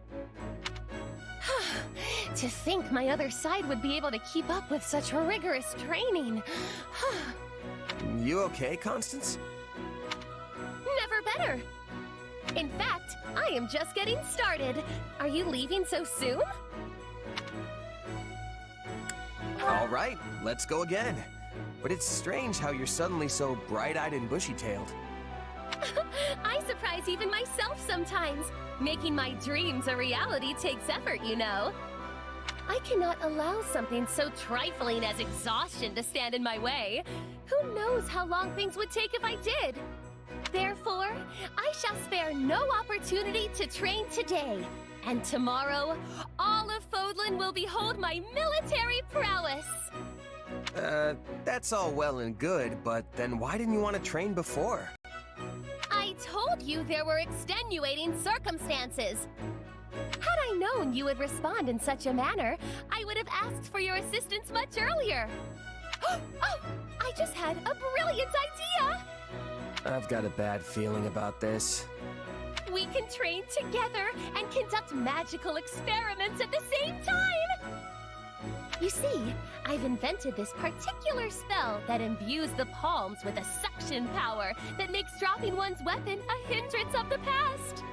S16: To think my other side would be able to keep up with such rigorous training.
S9: You okay, Constance?
S16: Never better. In fact, I am just getting started. Are you leaving so soon?
S9: All right, let's go again. But it's strange how you're suddenly so bright-eyed and bushy-tailed.
S16: I surprise even myself sometimes. Making my dreams a reality takes effort, you know. I cannot allow something so trifling as exhaustion to stand in my way. Who knows how long things would take if I did? Therefore, I shall spare no opportunity to train today. And tomorrow, all of Fodlan will behold my military prowess.
S9: That's all well and good, but then why didn't you want to train before?
S16: I told you there were extenuating circumstances. Had I known you would respond in such a manner, I would have asked for your assistance much earlier. Oh, I just had a brilliant idea!
S9: I've got a bad feeling about this.
S16: We can train together and conduct magical experiments at the same time! You see, I've invented this particular spell that imbues the palms with a suction power that makes dropping one's weapon a hindrance of the past.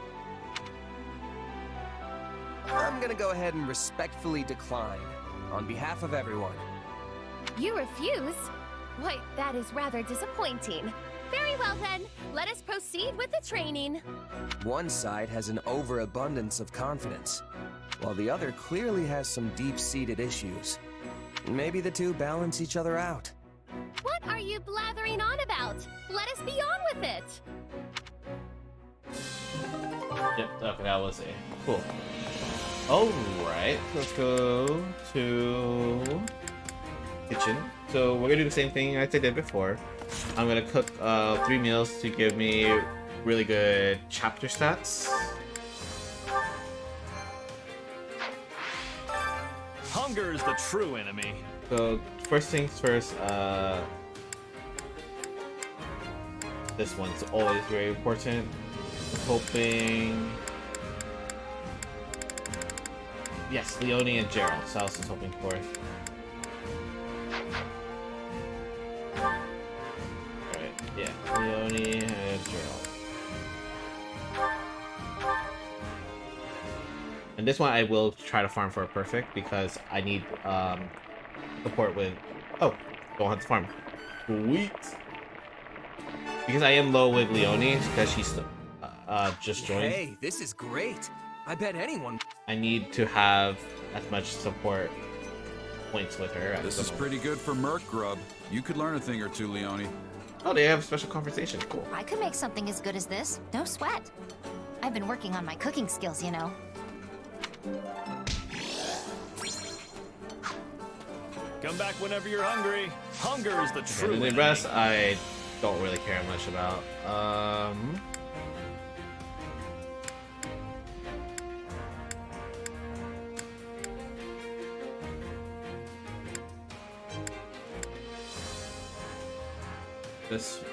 S9: I'm gonna go ahead and respectfully decline, on behalf of everyone.
S16: You refuse? Why, that is rather disappointing. Very well then, let us proceed with the training.
S9: One side has an overabundance of confidence, while the other clearly has some deep-seated issues. Maybe the two balance each other out.
S16: What are you blathering on about? Let us be on with it!
S1: Yep, okay, that was it. Cool. Alright, let's go to kitchen. So we're gonna do the same thing as I did before. I'm gonna cook 3 meals to give me really good chapter stats.
S13: Hunger is the true enemy.
S1: So first things first, this one's always very important. Hoping, yes, Leone and Gerald. So I was just hoping for. Alright, yeah, Leone and Gerald. And this one I will try to farm for a perfect because I need support with. Oh, don't have to farm. Sweet. Because I am low with Leone because she's just joined.
S9: Hey, this is great. I bet anyone.
S1: I need to have as much support points with her.
S2: This is pretty good for Merc Grub. You could learn a thing or two, Leone.
S1: Oh, they have special conversation. Cool.
S11: I could make something as good as this. No sweat. I
S17: I've been working on my cooking skills, you know.
S13: Come back whenever you're hungry. Hunger is the true
S1: And the
S13: enemy.
S1: rest, I don't really care much about. This.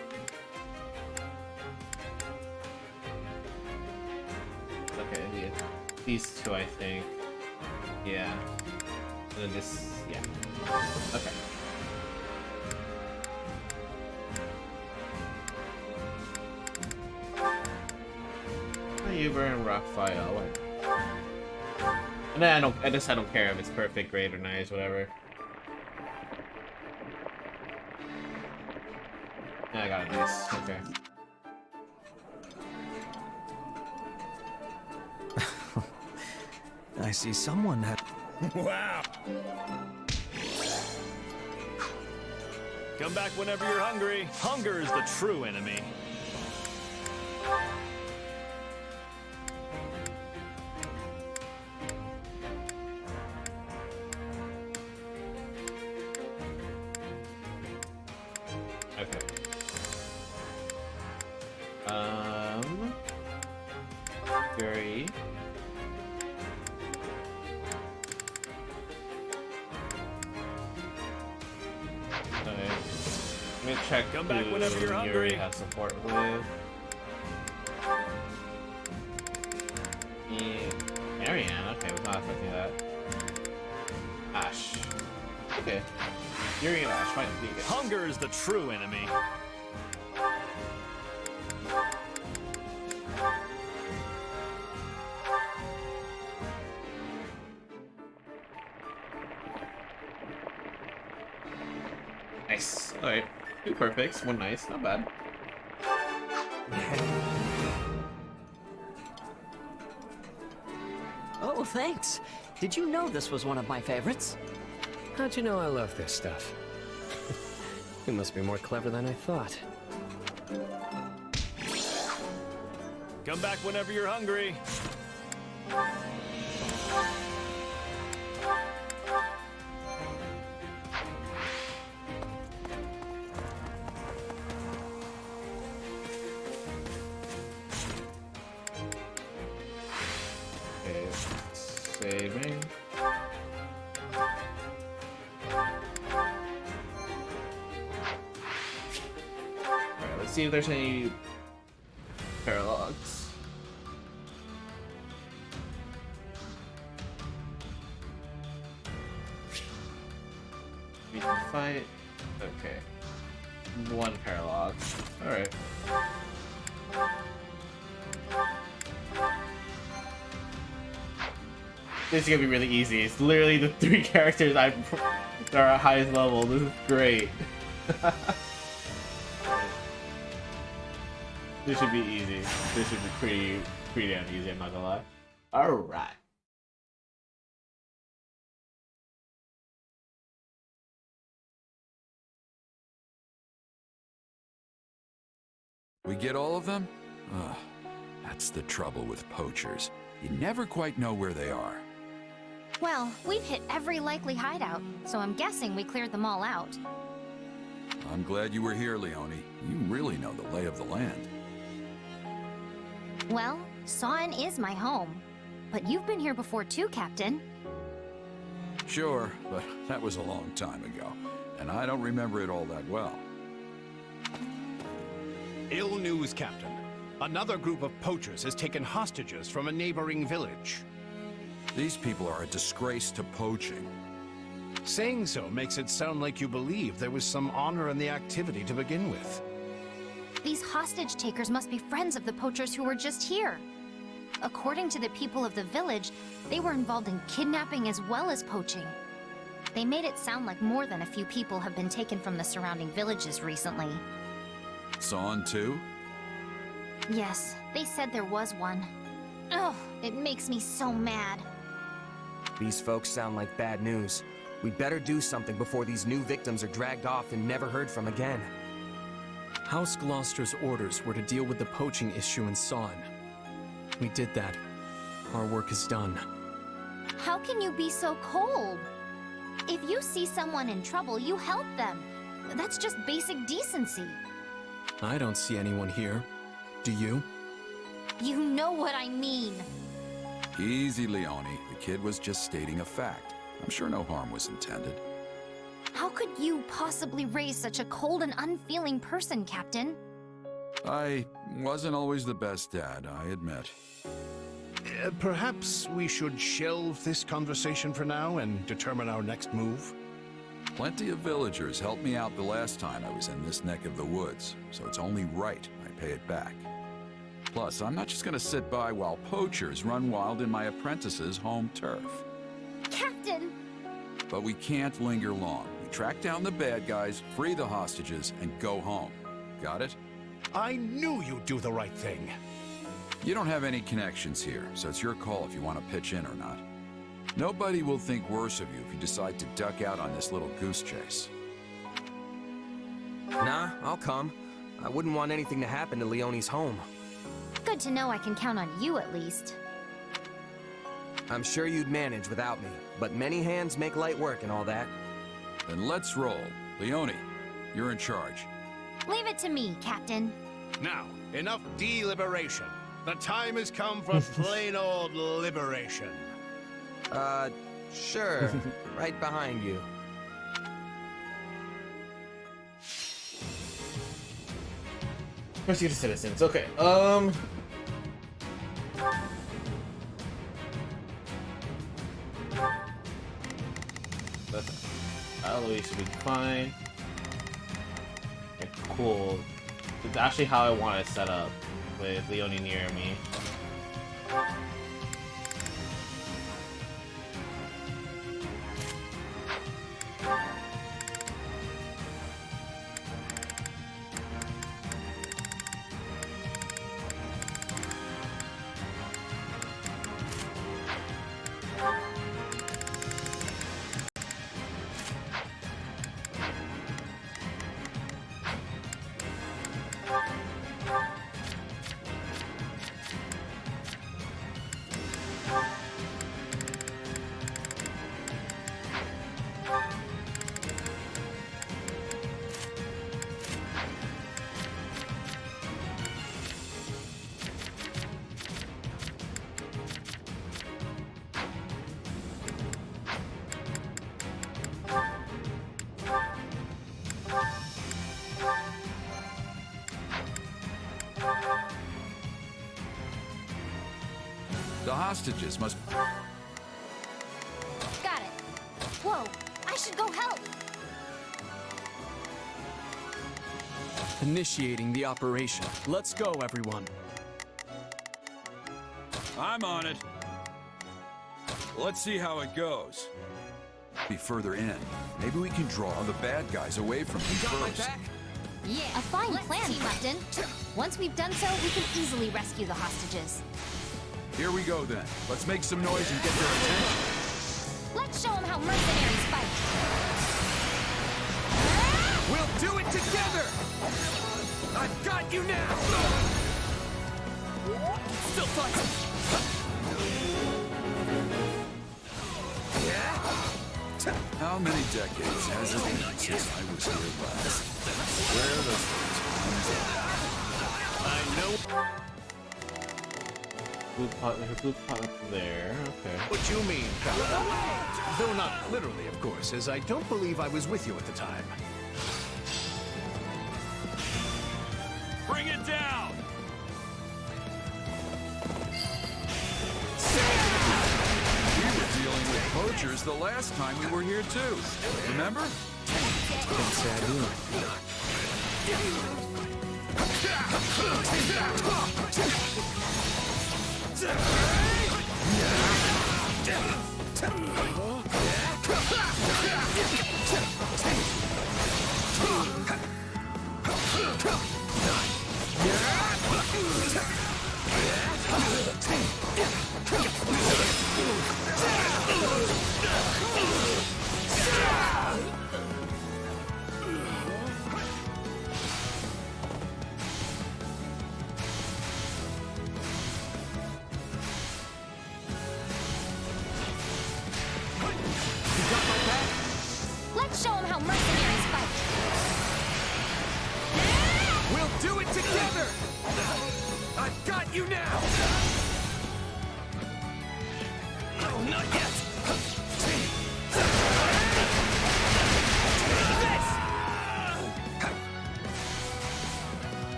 S1: Okay, yeah. These two, I think. Yeah. And then this, yeah. Okay. You burn rock file. And then I don't care if it's perfect, great, or nice, whatever. Yeah, I got it, nice. Okay.
S9: I see someone had.
S13: Wow. Come back whenever you're hungry. Hunger is the true enemy.
S1: Okay. Fury. Okay. Let me check.
S13: Come back whenever you're hungry.
S1: Fury has support with. Yeah. Marianne. Okay, was not expecting that. Ash. Okay. Fury and Ash fight vegan.
S13: Hunger is the true enemy.
S1: Nice. Alright. 2 perfects, 1 nice. Not bad.
S18: Oh, thanks. Did you know this was one of my favorites?
S19: How'd you know I love this stuff? You must be more clever than I thought.
S13: Come back whenever you're hungry.
S1: Okay, saving. Alright, let's see if there's any paralogues. We can fight. Okay. 1 paralogue. Alright. This is gonna be really easy. It's literally the 3 characters that are at highest level. This is great. This should be easy. This should be pretty damn easy, I'm not gonna lie. Alright.
S2: We get all of them? Ugh, that's the trouble with poachers. You never quite know where they are.
S17: Well, we've hit every likely hideout, so I'm guessing we cleared them all out.
S2: I'm glad you were here, Leone. You really know the lay of the land.
S17: Well, Sawn is my home. But you've been here before too, Captain.
S2: Sure, but that was a long time ago, and I don't remember it all that well.
S20: Ill news, Captain. Another group of poachers has taken hostages from a neighboring village.
S2: These people are a disgrace to poaching.
S20: Saying so makes it sound like you believe there was some honor in the activity to begin with.
S17: These hostage takers must be friends of the poachers who were just here. According to the people of the village, they were involved in kidnapping as well as poaching. They made it sound like more than a few people have been taken from the surrounding villages recently.
S2: Sawn too?
S17: Yes, they said there was one. Oh, it makes me so mad.
S9: These folks sound like bad news. We'd better do something before these new victims are dragged off and never heard from again.
S21: House Gloucester's orders were to deal with the poaching issue in Sawn.
S6: We did that. Our work is done.
S17: How can you be so cold? If you see someone in trouble, you help them. That's just basic decency.
S6: I don't see anyone here. Do you?
S17: You know what I mean.
S2: Easy, Leone. The kid was just stating a fact. I'm sure no harm was intended.
S17: How could you possibly raise such a cold and unfeeling person, Captain?
S2: I wasn't always the best dad, I admit.
S20: Perhaps we should shelve this conversation for now and determine our next move?
S2: Plenty of villagers helped me out the last time I was in this neck of the woods, so it's only right I pay it back. Plus, I'm not just gonna sit by while poachers run wild in my apprentice's home turf.
S17: Captain!
S2: But we can't linger long. We track down the bad guys, free the hostages, and go home. Got it?
S20: I knew you'd do the right thing.
S2: You don't have any connections here, so it's your call if you want to pitch in or not. Nobody will think worse of you if you decide to duck out on this little goose chase.
S9: Nah, I'll come. I wouldn't want anything to happen to Leone's home.
S17: Good to know I can count on you at least.
S9: I'm sure you'd manage without me, but many hands make light work and all that.
S2: Then let's roll. Leone, you're in charge.
S17: Leave it to me, Captain.
S20: Now, enough deliberation. The time has come for plain old liberation.
S9: Sure. Right behind you.
S1: Persecuted citizens. Okay. That's Alloy should be fine. Okay, cool. It's actually how I want it set up with Leone near me.
S2: The hostages must...
S17: Got it. Whoa, I should go help.
S6: Initiating the operation. Let's go, everyone.
S2: I'm on it. Let's see how it goes. Be further in. Maybe we can draw the bad guys away from them first.
S17: Yeah, a fine plan, Captain. Once we've done so, we can easily rescue the hostages.
S2: Here we go then. Let's make some noise and get their attention.
S17: Let's show them how mercenaries fight.
S9: We'll do it together! I've got you now! Still fighting!
S2: How many decades has it been since I was here last? Where does the time go?
S20: I know...
S1: Blue pot up there. Okay.
S20: What you mean, Captain? Though not literally, of course, as I don't believe I was with you at the time.
S13: Bring it down!
S2: We were dealing with poachers the last time we were here too. Remember?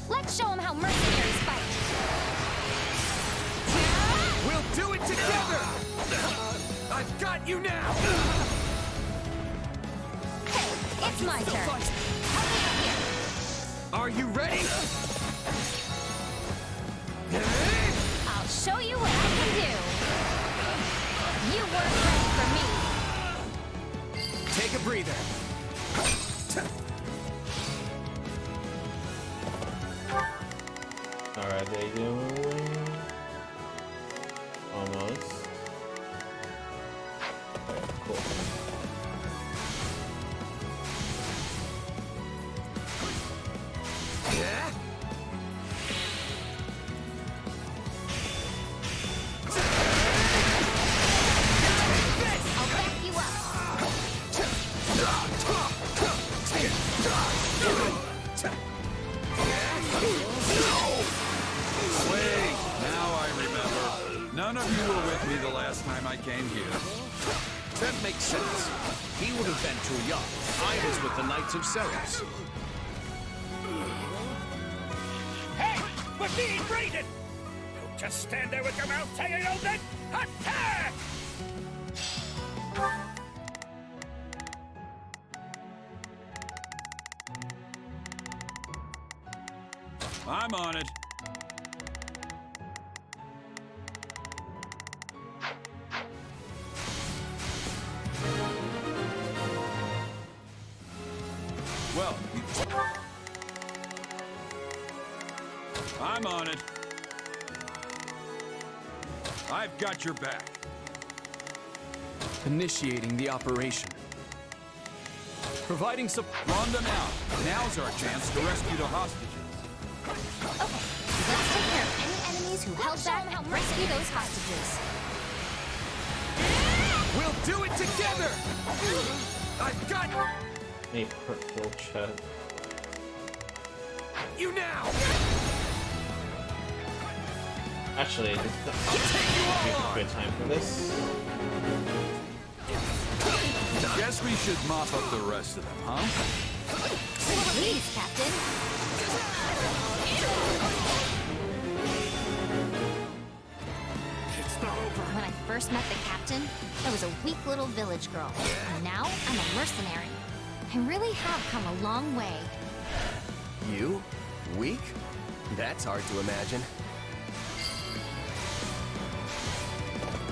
S17: Let's show them how mercenaries fight.
S9: We'll do it together! I've got you now!
S17: Hey, it's my turn. Help me out here.
S9: Are you ready?
S17: I'll show you what I can do. You weren't ready for me.
S9: Take a breather.
S1: Alright, they doing almost. Okay, cool.
S17: I'll back you up.
S2: Wait, now I remember. None of you were with me the last time I came here.
S20: That makes sense. He would have been too young. I was with the Knights of Ceros.
S4: Hey! We're being raided! Don't just stand there with your mouth hanging open! Attack!
S2: I'm on it. Well, I'm on it. I've got your back.
S6: Initiating the operation.
S9: Providing
S2: Run them out. Now's our chance to rescue the hostages.
S17: Okay, let's take care of any enemies who held back and rescue those hostages.
S9: We'll do it together! I've got
S1: A purple chest.
S9: you now!
S1: Actually, this is a good time for this.
S2: Guess we should mop up the rest of them, huh?
S17: Please, Captain. When I first met the captain, I was a weak little village girl. And now I'm a mercenary. I really have come a long way.
S9: You? Weak? That's hard to imagine.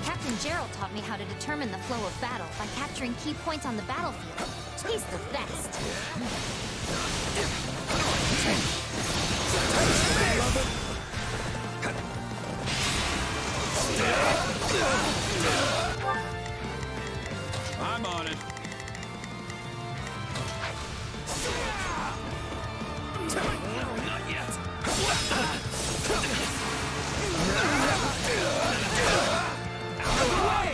S17: Captain Gerald taught me how to determine the flow of battle by capturing key points on the battlefield. He's the best.
S2: I'm on it.
S9: Not yet. Out of the way!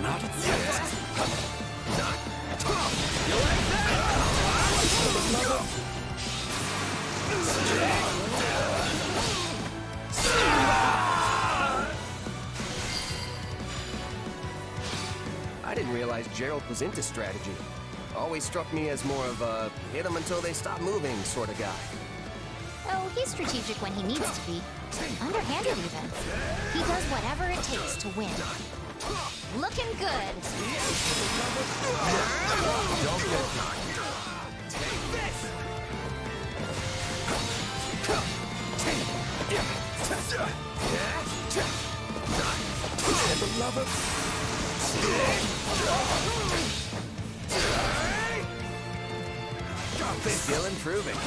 S9: Not yet. Not. You like that? I didn't realize Gerald was into strategy. Always struck me as more of a hit them until they stop moving sort of guy.
S17: Oh, he's strategic when he needs to be. Underhanded, even. He does whatever it takes to win. Looking good.
S9: Don't get cocky. Take this! For the love of... Still improving.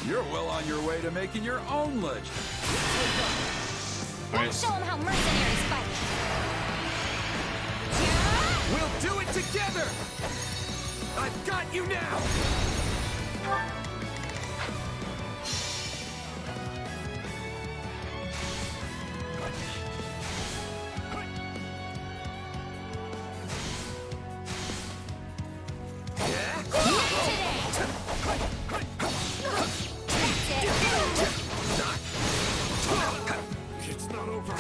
S2: You're well on your way to making your own legend.
S17: Let's show them how mercenaries fight.
S9: We'll do it together! I've got you now!
S4: It's not over.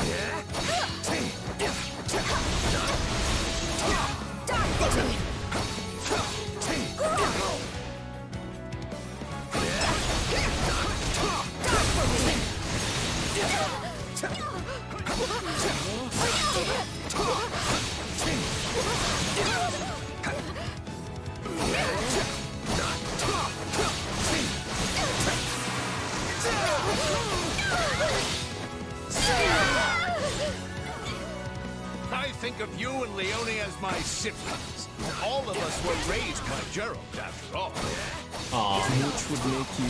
S20: think of you and Leone as my siblings. All of us were raised by Gerald, after all.
S19: Which would make you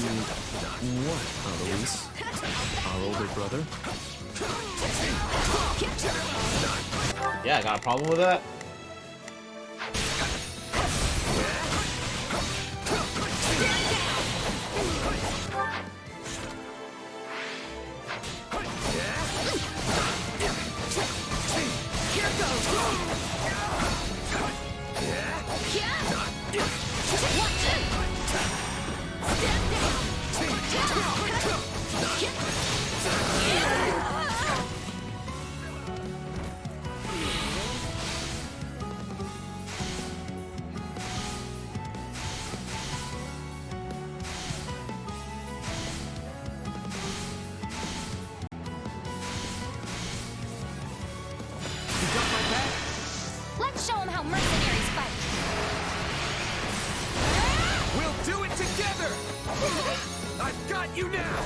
S19: what, Eloise? Our older brother?
S1: Yeah, I got a problem with that.
S17: Let's show them how mercenaries fight.
S9: We'll do it together! I've got you now!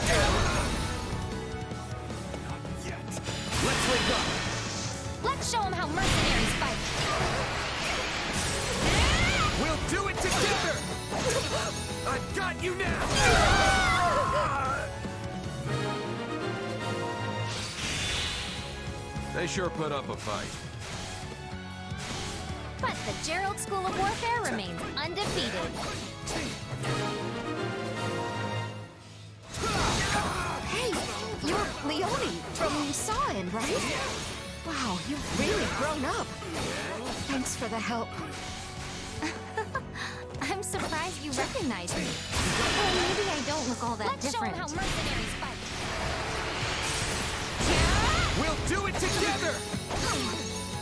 S9: Not yet. Let's link up!
S17: Let's show them how mercenaries fight.
S9: We'll do it together! I've got you now!
S2: They sure put up a fight.
S17: But the Gerald School of Warfare remains undefeated.
S21: Hey, you're Leone from Sawin, right? Wow, you've really grown up. Thanks for the help.
S17: I'm surprised you recognize me. Well, maybe I don't look all that different. Let's show 'em how mercenaries fight.
S9: We'll do it together!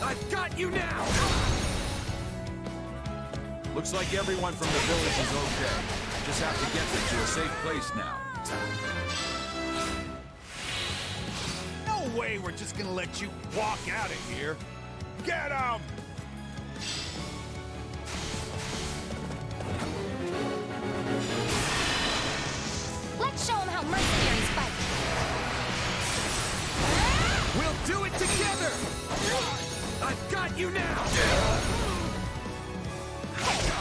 S9: I've got you now!
S2: Looks like everyone from the village is okay. Just have to get them to a safe place now.
S20: No way we're just gonna let you walk out of here. Get him!
S17: Let's show 'em how mercenaries fight.
S9: We'll do it together! I've got you now!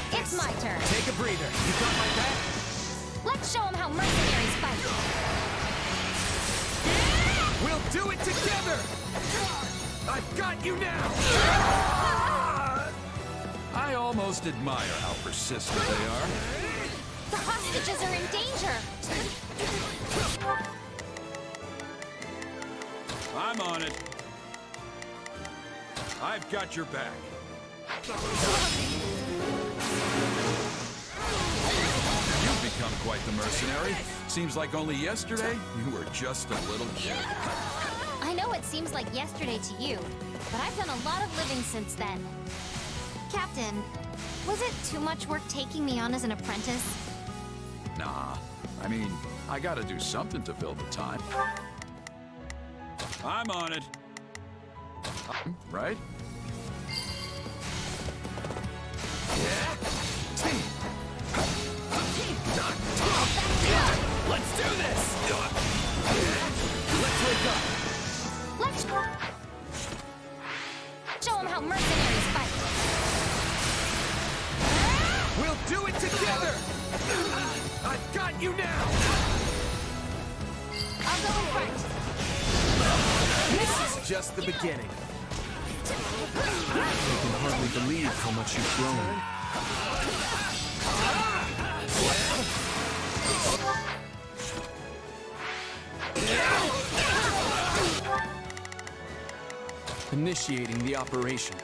S17: It's my turn.
S9: Take a breather. You got my back?
S17: Let's show 'em how mercenaries fight.
S9: We'll do it together! I've got you now!
S2: I almost admire how persistent they are.
S17: The hostages are in danger.
S2: I'm on it. I've got your back. You've become quite the mercenary. Seems like only yesterday you were just a little kid.
S17: I know it seems like yesterday to you, but I've done a lot of living since then. Captain, was it too much work taking me on as an apprentice?
S2: Nah, I mean, I gotta do something to fill the time. I'm on it. Right?
S9: Let's do this! Let's wake up!
S17: Let's show 'em how mercenaries fight.
S9: We'll do it together! I've got you now!
S17: I'll go in front.
S9: This is just the beginning.
S19: I can hardly believe how much you've grown. Initiating the operation.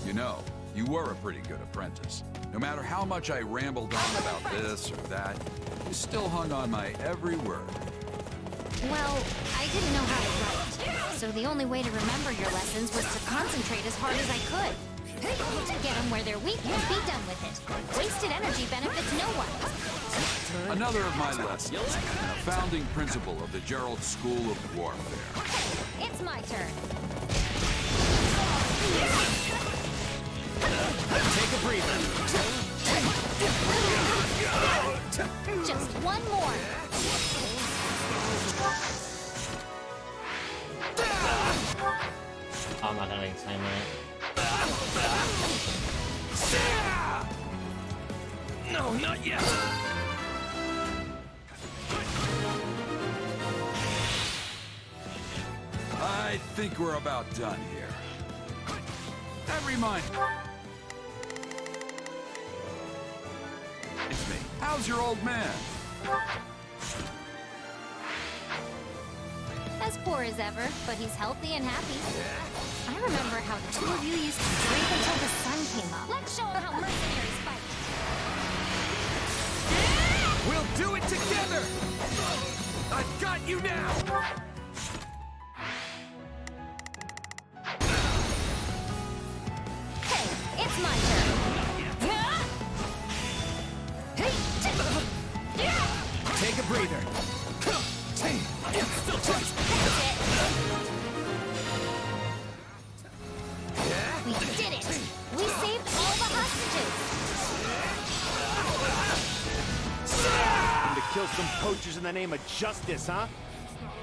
S2: You know, you were a pretty good apprentice. No matter how much I rambled on about this or that, you still hung on my every word.
S17: Well, I didn't know how to write, so the only way to remember your lessons was to concentrate as hard as I could. Get them where they're weak and be done with it. Wasted energy benefits no one.
S2: Another of my lessons, and a founding principle of the Gerald School of Warfare.
S17: It's my turn.
S9: Take a breather.
S17: Just one more.
S1: I'm not gonna make time limit.
S9: No, not yet.
S2: I think we're about done here. That reminds me. It's me. How's your old man?
S17: As poor as ever, but he's healthy and happy. I remember how the two of you used to drink until the sun came up. Let's show him how mercenaries fight.
S9: We'll do it together! I've got you now!
S17: Hey, it's my turn.
S9: Take a breather. Still touch.
S17: We did it! We saved all the hostages!
S20: And to kill some poachers in the name of justice, huh?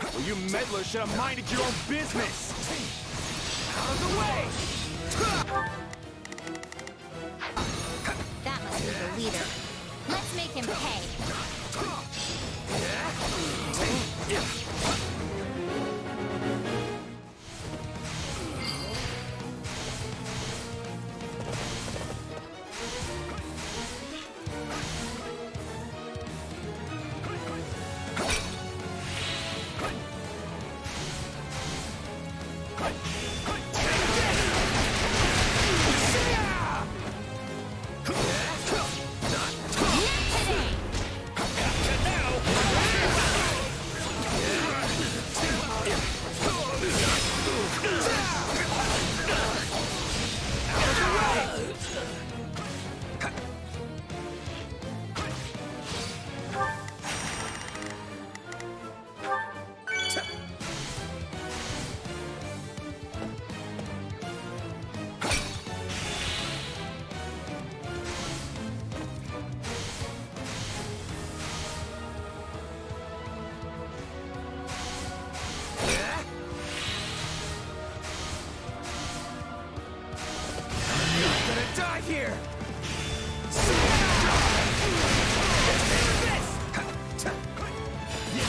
S20: Well, you meddlers should have minded your own business!
S9: Out of the way!
S17: That must be the leader. Let's make him pay.
S9: Die here!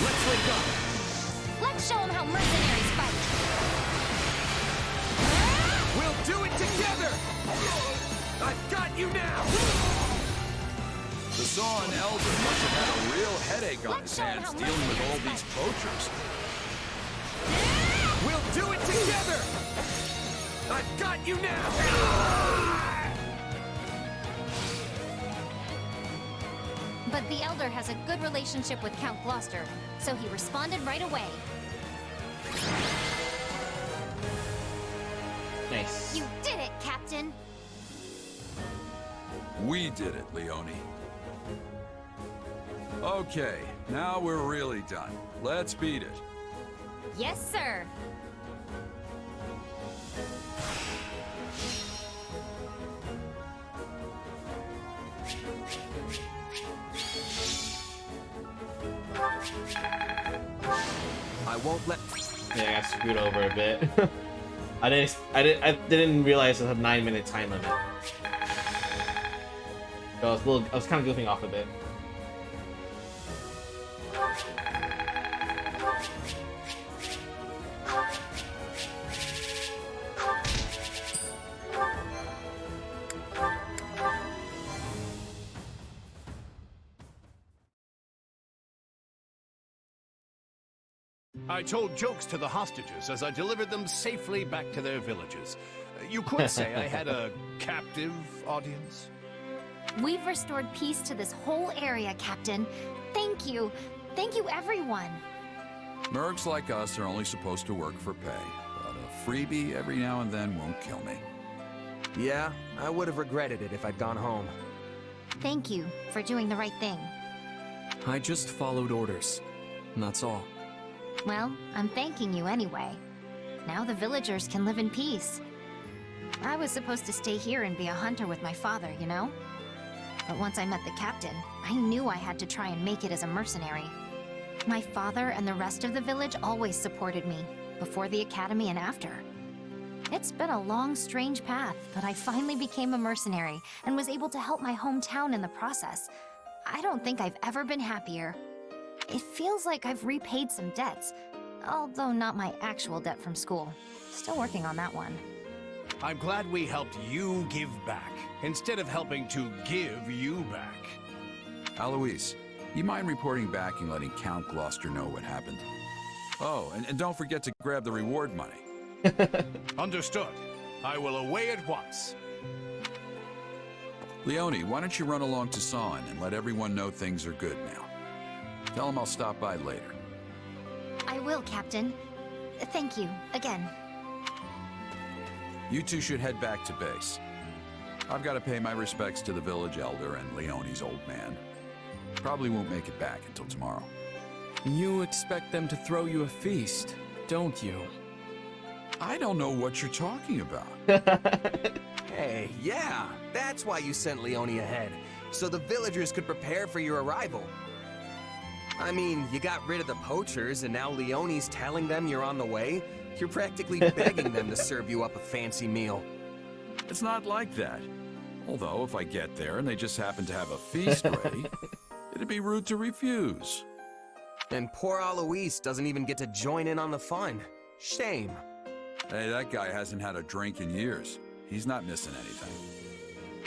S9: Let's wake up!
S17: Let's show him how mercenaries fight.
S9: We'll do it together! I've got you now!
S2: The Saw Elder must have had a real headache on his hands dealing with all these poachers.
S9: We'll do it together! I've got you now!
S17: But the Elder has a good relationship with Count Gloucester, so he responded right away.
S1: Nice.
S17: You did it, Captain!
S2: We did it, Leone. Okay, now we're really done. Let's beat it.
S17: Yes, sir!
S9: I won't let.
S1: Yeah, I got screwed over a bit. I didn't realize it was a 9-minute time limit. So I was kind of goofing off a bit.
S20: I told jokes to the hostages as I delivered them safely back to their villages. You could say I had a captive audience.
S17: We've restored peace to this whole area, Captain. Thank you. Thank you, everyone.
S2: Mercs like us are only supposed to work for pay, but a freebie every now and then won't kill me.
S9: Yeah, I would have regretted it if I'd gone home.
S17: Thank you for doing the right thing.
S6: I just followed orders. And that's all.
S17: Well, I'm thanking you anyway. Now the villagers can live in peace. I was supposed to stay here and be a hunter with my father, you know? But once I met the captain, I knew I had to try and make it as a mercenary. My father and the rest of the village always supported me, before the academy and after. It's been a long, strange path, but I finally became a mercenary and was able to help my hometown in the process. I don't think I've ever been happier. It feels like I've repaid some debts, although not my actual debt from school. Still working on that one.
S20: I'm glad we helped you give back, instead of helping to give you back.
S2: Alois, you mind reporting back and letting Count Gloucester know what happened? Oh, and don't forget to grab the reward money.
S20: Understood. I will away at once.
S2: Leone, why don't you run along to Sawn and let everyone know things are good now? Tell them I'll stop by later.
S17: I will, Captain. Thank you, again.
S2: You two should head back to base. I've got to pay my respects to the village elder and Leone's old man. Probably won't make it back until tomorrow.
S5: You expect them to throw you a feast, don't you?
S2: I don't know what you're talking about.
S9: Hey, yeah, that's why you sent Leone ahead, so the villagers could prepare for your arrival. I mean, you got rid of the poachers, and now Leone's telling them you're on the way? You're practically begging them to serve you up a fancy meal.
S2: It's not like that. Although, if I get there and they just happen to have a feast ready, it'd be rude to refuse.
S9: And poor Alois doesn't even get to join in on the fun. Shame.
S2: Hey, that guy hasn't had a drink in years. He's not missing anything.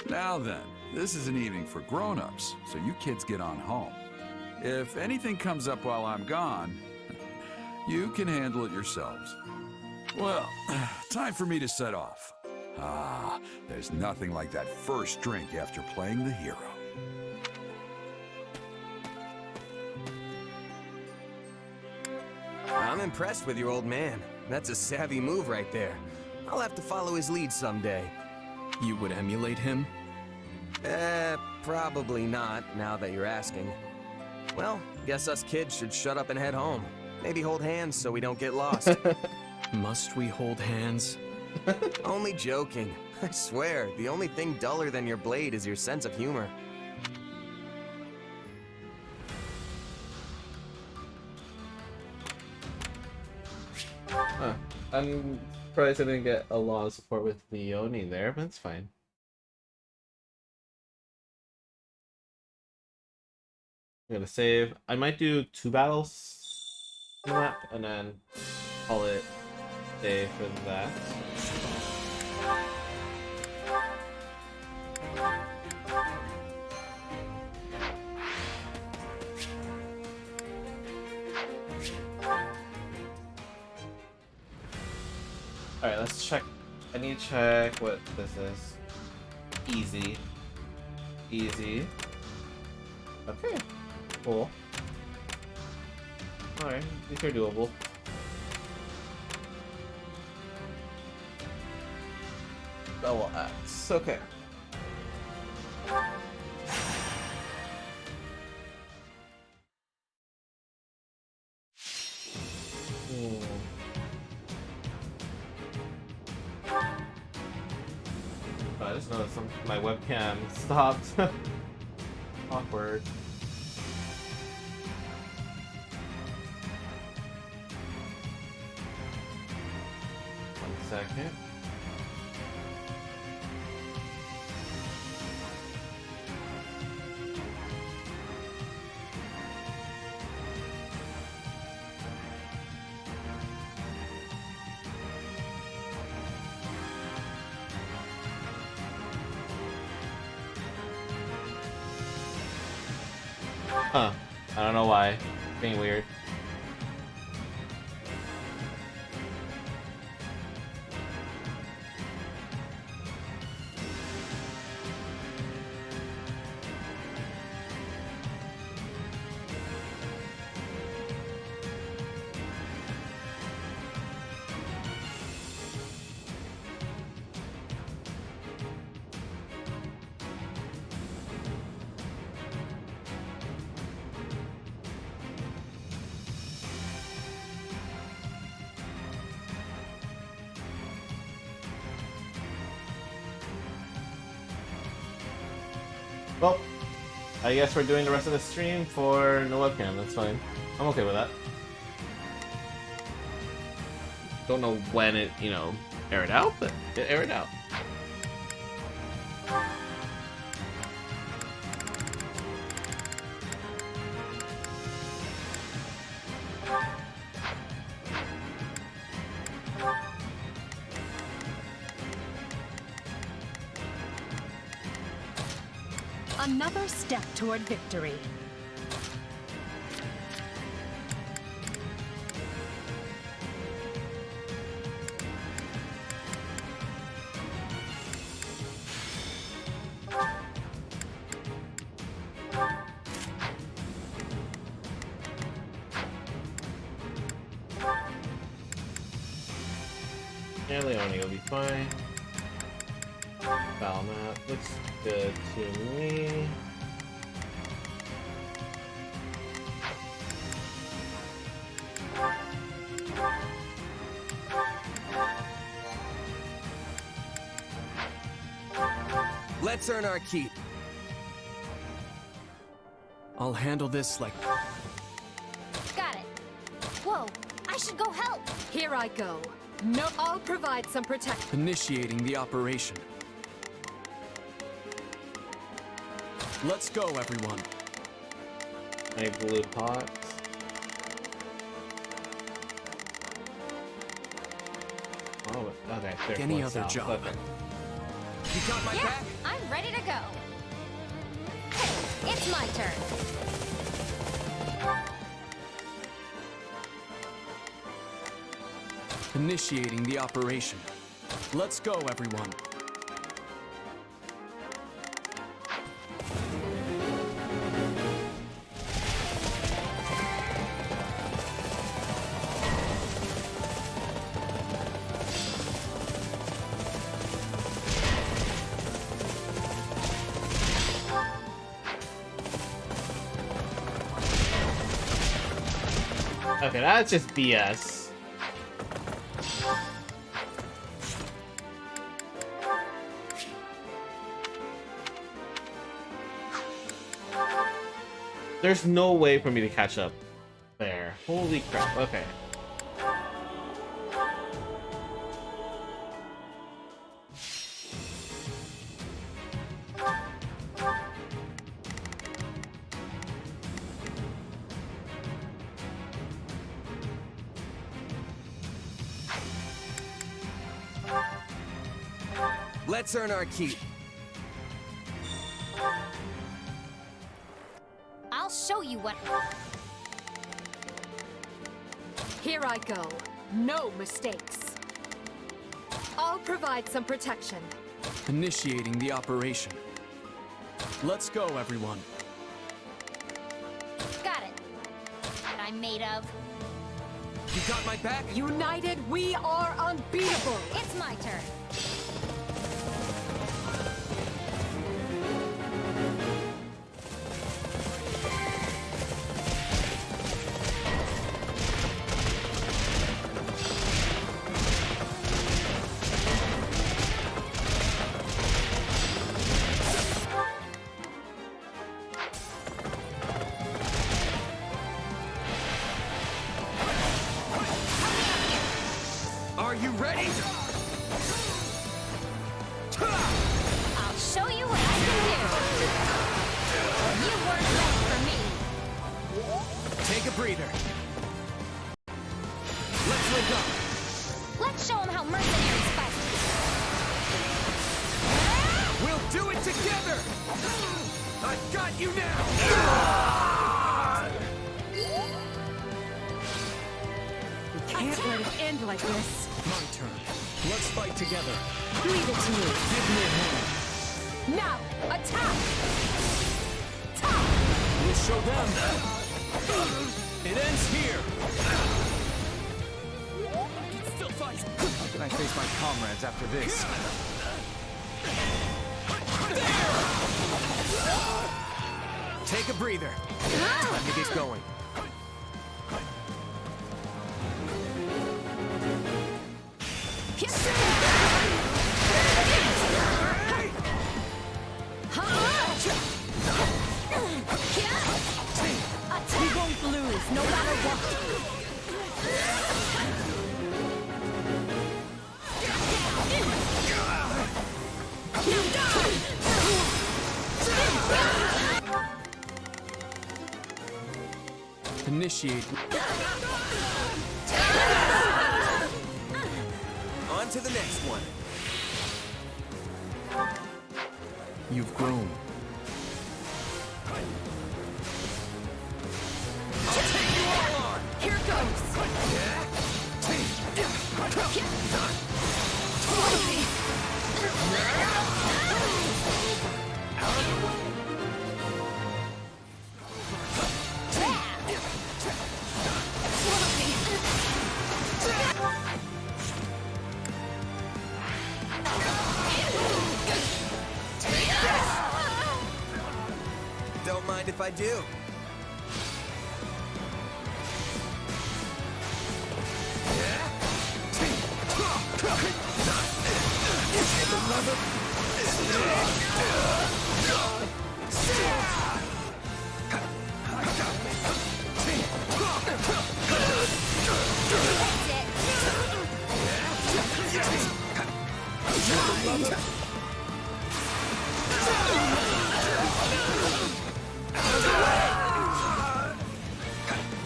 S2: Now then, this is an evening for grown-ups, so you kids get on home. If anything comes up while I'm gone, you can handle it yourselves. Well, time for me to set off. Ah, there's nothing like that first drink after playing the hero.
S9: I'm impressed with your old man. That's a savvy move right there. I'll have to follow his lead someday.
S5: You would emulate him?
S9: Probably not, now that you're asking. Well, guess us kids should shut up and head home. Maybe hold hands so we don't get lost.
S5: Must we hold hands?
S9: Only joking. I swear, the only thing duller than your blade is your sense of humor.
S1: I'm surprised I didn't get a lot of support with Leone there, but it's fine. I'm gonna save. I might do 2 battles in the map and then call it day for that. Alright, let's check. I need to check what this is. Easy. Easy. Okay. Cool. Alright, these are doable. Double X. Okay. I just noticed my webcam stopped. Awkward. One second. Huh. I don't know why. It's being weird. Well, I guess we're doing the rest of the stream for no webcam. That's fine. I'm okay with that. Don't know when it, you know, aired out, but it aired out.
S7: Another step toward victory.
S1: Yeah, Leone will be fine. Foul map looks good to me.
S9: Let's earn our keep.
S13: I'll handle this like...
S21: Got it. Whoa, I should go help.
S7: Here I go. No, I'll provide some protection.
S13: Initiating the operation. Let's go, everyone.
S1: My blue pots. Oh, okay.
S13: Any other job.
S1: Okay.
S9: You got my back?
S21: I'm ready to go. Hey, it's my turn.
S13: Initiating the operation. Let's go, everyone.
S1: Okay, that's just BS. There's no way for me to catch up there. Holy crap, okay.
S9: Let's earn our keep.
S21: I'll show you what.
S7: Here I go. No mistakes. I'll provide some protection.
S13: Initiating the operation. Let's go, everyone.
S21: Got it. What I'm made of.
S9: You got my back?
S7: United, we are unbeatable.
S21: It's my turn.
S9: Are you ready?
S21: I'll show you what I can do. You weren't ready for me.
S9: Take a breather. Let's link up.
S21: Let's show them how mercenaries fight.
S9: We'll do it together. I've got you now.
S7: Can't let it end like this.
S13: My turn. Let's fight together.
S7: Leave it to me.
S13: Give me a hand.
S7: Now, attack!
S13: We'll show them. It ends here. I can still fight.
S5: How can I face my comrades after this?
S9: Take a breather. Time to get going.
S21: face no matter what.
S9: Initiate. On to the next one. You've grown. I'll take you all on.
S21: Here goes.
S9: Don't mind if I do.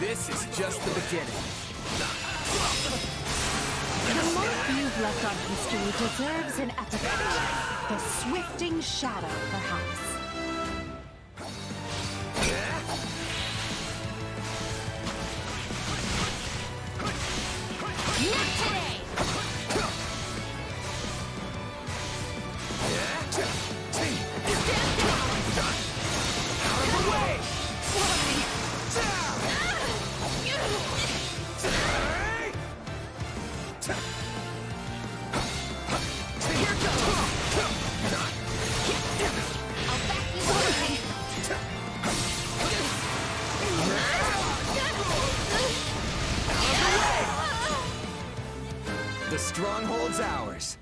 S9: This is just the beginning.
S21: The mark you've left on history deserves an epithet. The Swifting Shadow, perhaps. Not today!
S9: Out of the way! The stronghold's ours.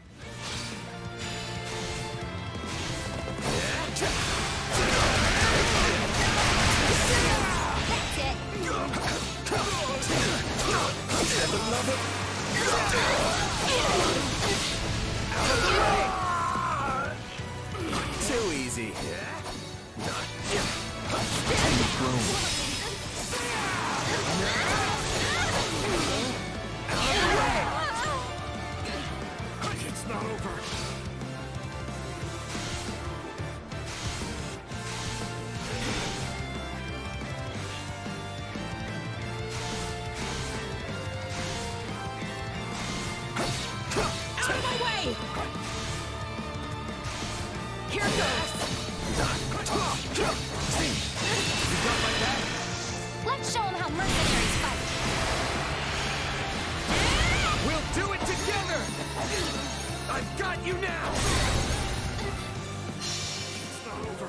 S9: Too easy.
S14: It's not over.
S21: Out of my way! Here goes!
S9: You got my back?
S17: Let's show them how mercenaries fight.
S9: We'll do it together! I've got you now!
S14: It's not over.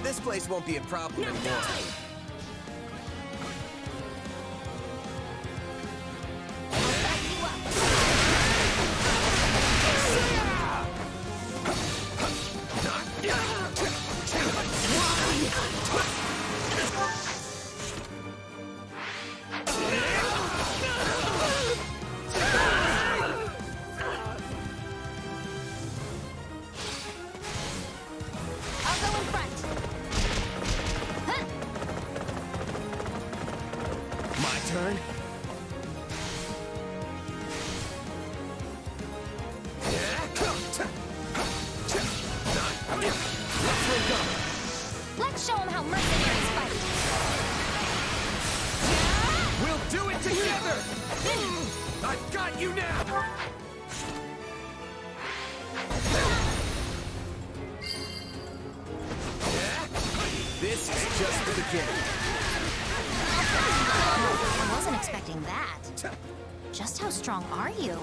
S9: This place won't be a problem anymore.
S17: I'll go in front. Huh.
S9: My turn?
S17: Let's show them how mercenaries fight.
S9: We'll do it together! I've got you now! This is just the beginning.
S17: I wasn't expecting that. Just how strong are you?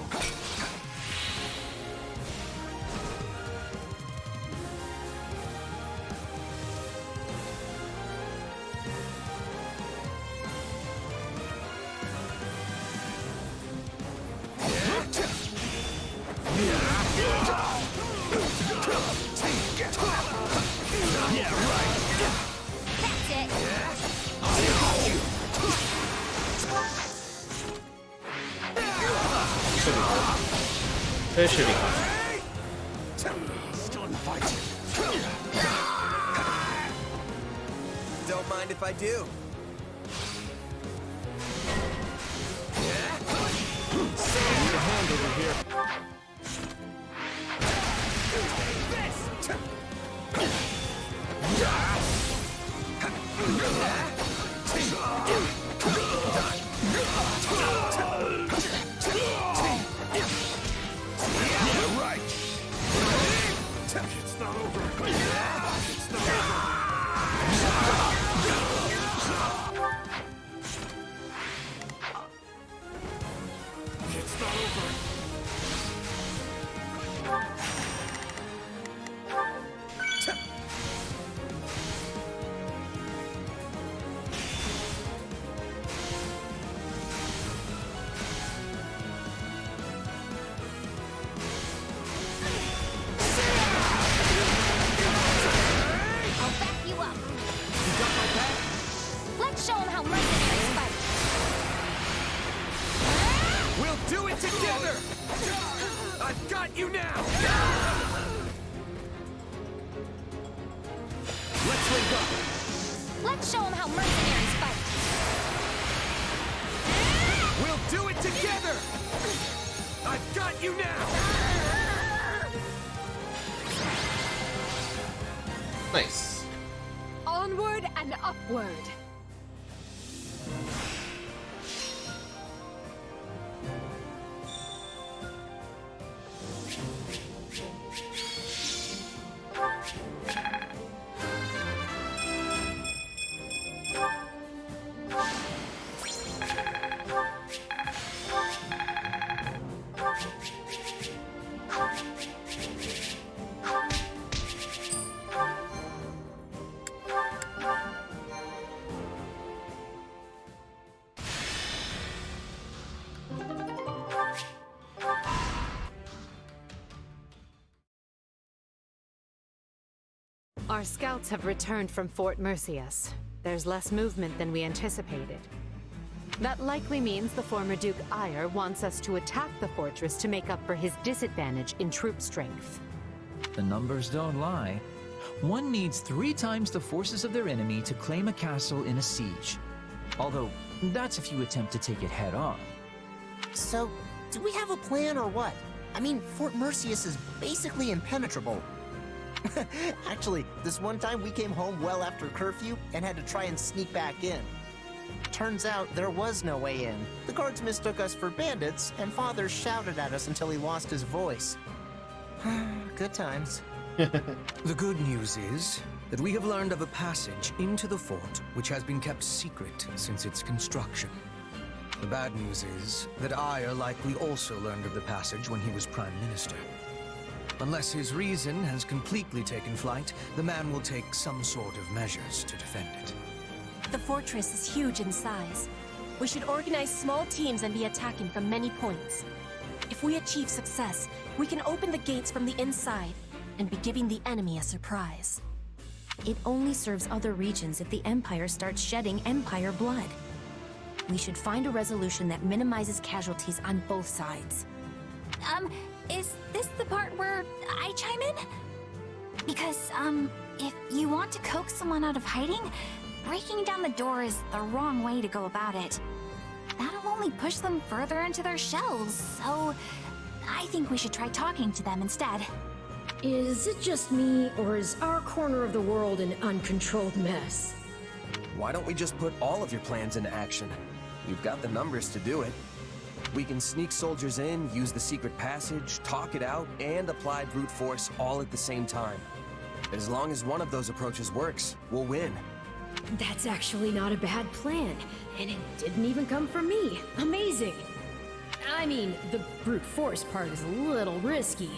S14: Yeah, right.
S17: That's it.
S1: Should be fine. It should be fine.
S9: Still in the fight. Don't mind if I do.
S13: Need a hand over here.
S14: Yeah, right. It's not over. It's not over. It's not over.
S17: I'll back you up.
S9: You got my back?
S17: Let's show them how mercenaries fight.
S9: We'll do it together! I've got you now! Let's link up!
S17: Let's show them how mercenaries fight.
S9: We'll do it together! I've got you now!
S1: Nice.
S7: Onward and upward. Our scouts have returned from Fort Mercius. There's less movement than we anticipated. That likely means the former Duke Ire wants us to attack the fortress to make up for his disadvantage in troop strength.
S10: The numbers don't lie. One needs 3 times the forces of their enemy to claim a castle in a siege. Although, that's if you attempt to take it head on.
S8: So, do we have a plan or what? I mean, Fort Mercius is basically impenetrable. Actually, this one time we came home well after curfew and had to try and sneak back in. Turns out there was no way in. The guards mistook us for bandits, and Father shouted at us until he lost his voice. Good times.
S22: The good news is that we have learned of a passage into the fort which has been kept secret since its construction. The bad news is that Ire likely also learned of the passage when he was Prime Minister. Unless his reason has completely taken flight, the man will take some sort of measures to defend it.
S23: The fortress is huge in size. We should organize small teams and be attacking from many points. If we achieve success, we can open the gates from the inside and be giving the enemy a surprise.
S12: It only serves other regions if the Empire starts shedding Empire blood. We should find a resolution that minimizes casualties on both sides.
S17: Is this the part where I chime in?
S12: Because, if you want to coax someone out of hiding, breaking down the door is the wrong way to go about it. That'll only push them further into their shells, so I think we should try talking to them instead.
S24: Is it just me, or is our corner of the world an uncontrolled mess?
S9: Why don't we just put all of your plans into action? You've got the numbers to do it. We can sneak soldiers in, use the secret passage, talk it out, and apply brute force all at the same time. As long as one of those approaches works, we'll win.
S24: That's actually not a bad plan, and it didn't even come from me. Amazing! I mean, the brute force part is a little risky,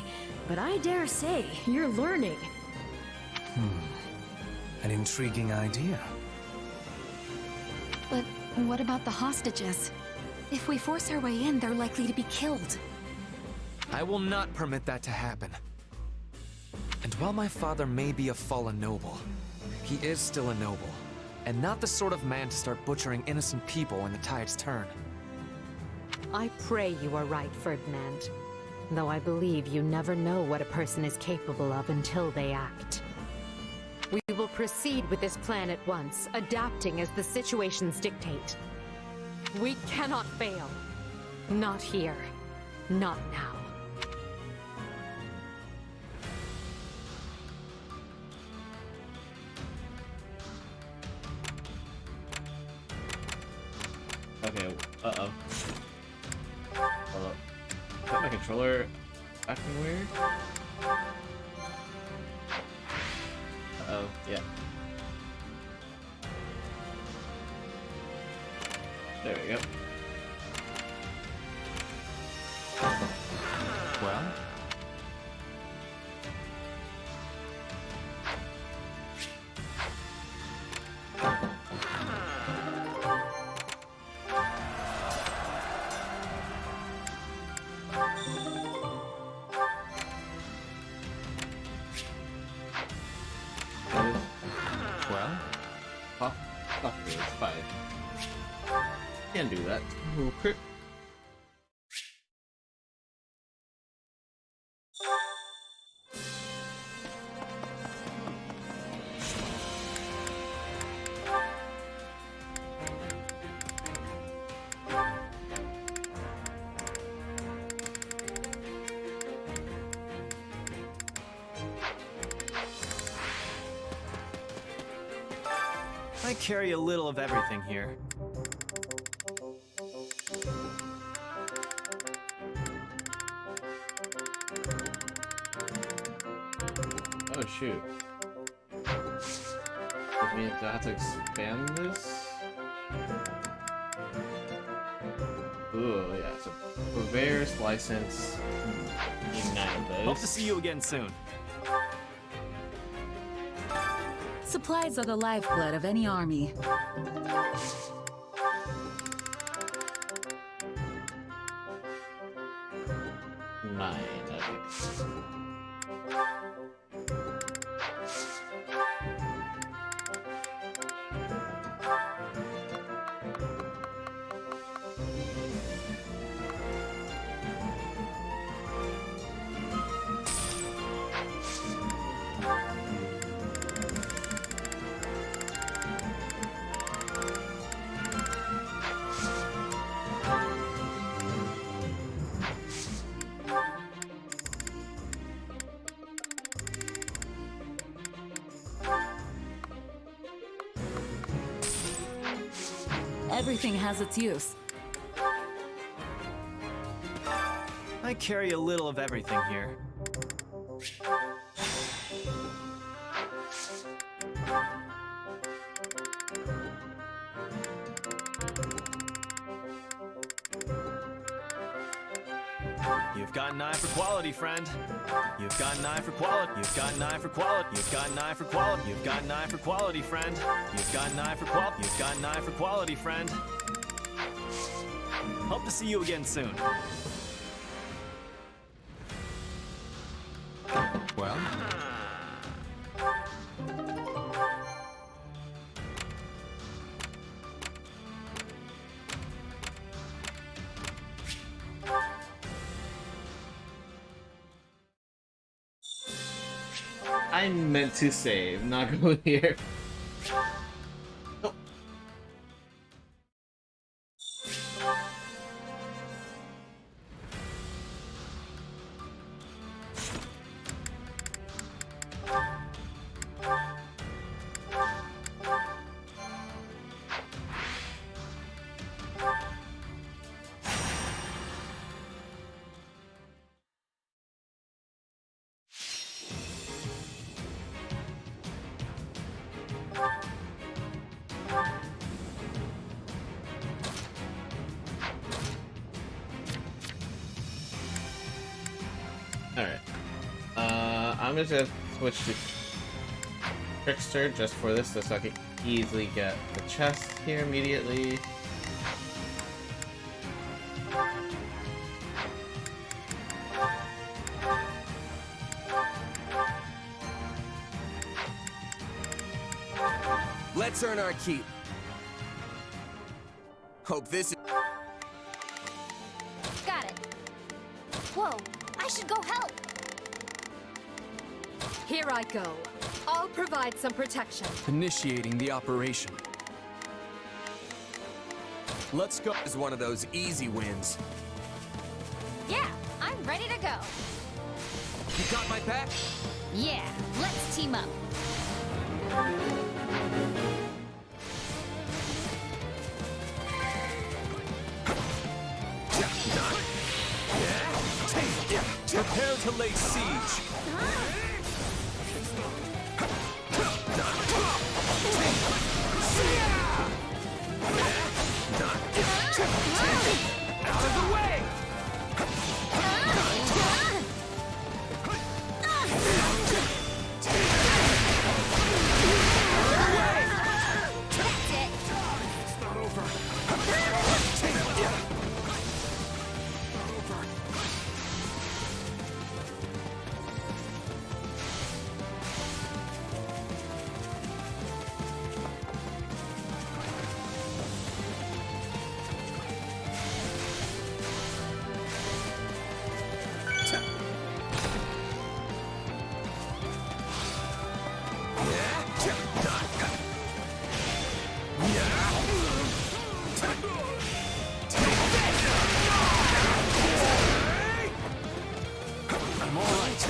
S24: but I dare say you're learning.
S22: An intriguing idea.
S12: But what about the hostages? If we force our way in, they're likely to be killed.
S6: I will not permit that to happen. And while my father may be a fallen noble, he is still a noble, and not the sort of man to start butchering innocent people when the tides turn.
S7: I pray you are right, Ferdinand. Though I believe you never know what a person is capable of until they act. We will proceed with this plan at once, adapting as the situations dictate. We cannot fail. Not here. Not now.
S1: Okay, uh-oh. Hold up. Is that my controller acting weird? Uh-oh, yeah. There we go.
S10: Well?
S1: Well? Fuck me, it's fine. Can do that. Okay.
S13: I carry a little of everything here.
S1: Oh shoot. That means I have to expand this? Ooh, yeah, so Purveyor's license. Need 9 of those.
S13: Hope to see you again soon.
S3: Supplies are the lifeblood of any army.
S1: 9, okay.
S3: Everything has its use.
S13: I carry a little of everything here. You've got an eye for quality, friend. You've got an eye for quality. You've got an eye for quality. You've got an eye for quality. You've got an eye for quality, friend. You've got an eye for quality. You've got an eye for quality, friend. Hope to see you again soon.
S10: Well?
S1: I meant to save, not go here. Oh. Alright. I'm just gonna switch to Trickster just for this so I can easily get the chest here immediately.
S9: Let's earn our keep. Hope this is...
S17: Whoa, I should go help.
S21: Here I go. I'll provide some protection.
S9: Initiating the operation. Let's go. Is one of those easy wins.
S17: Yeah, I'm ready to go.
S9: You got my back?
S17: Yeah, let's team up.
S13: Prepare to lay siege.
S9: Out of the way!
S14: It's not over.
S13: I'm all right.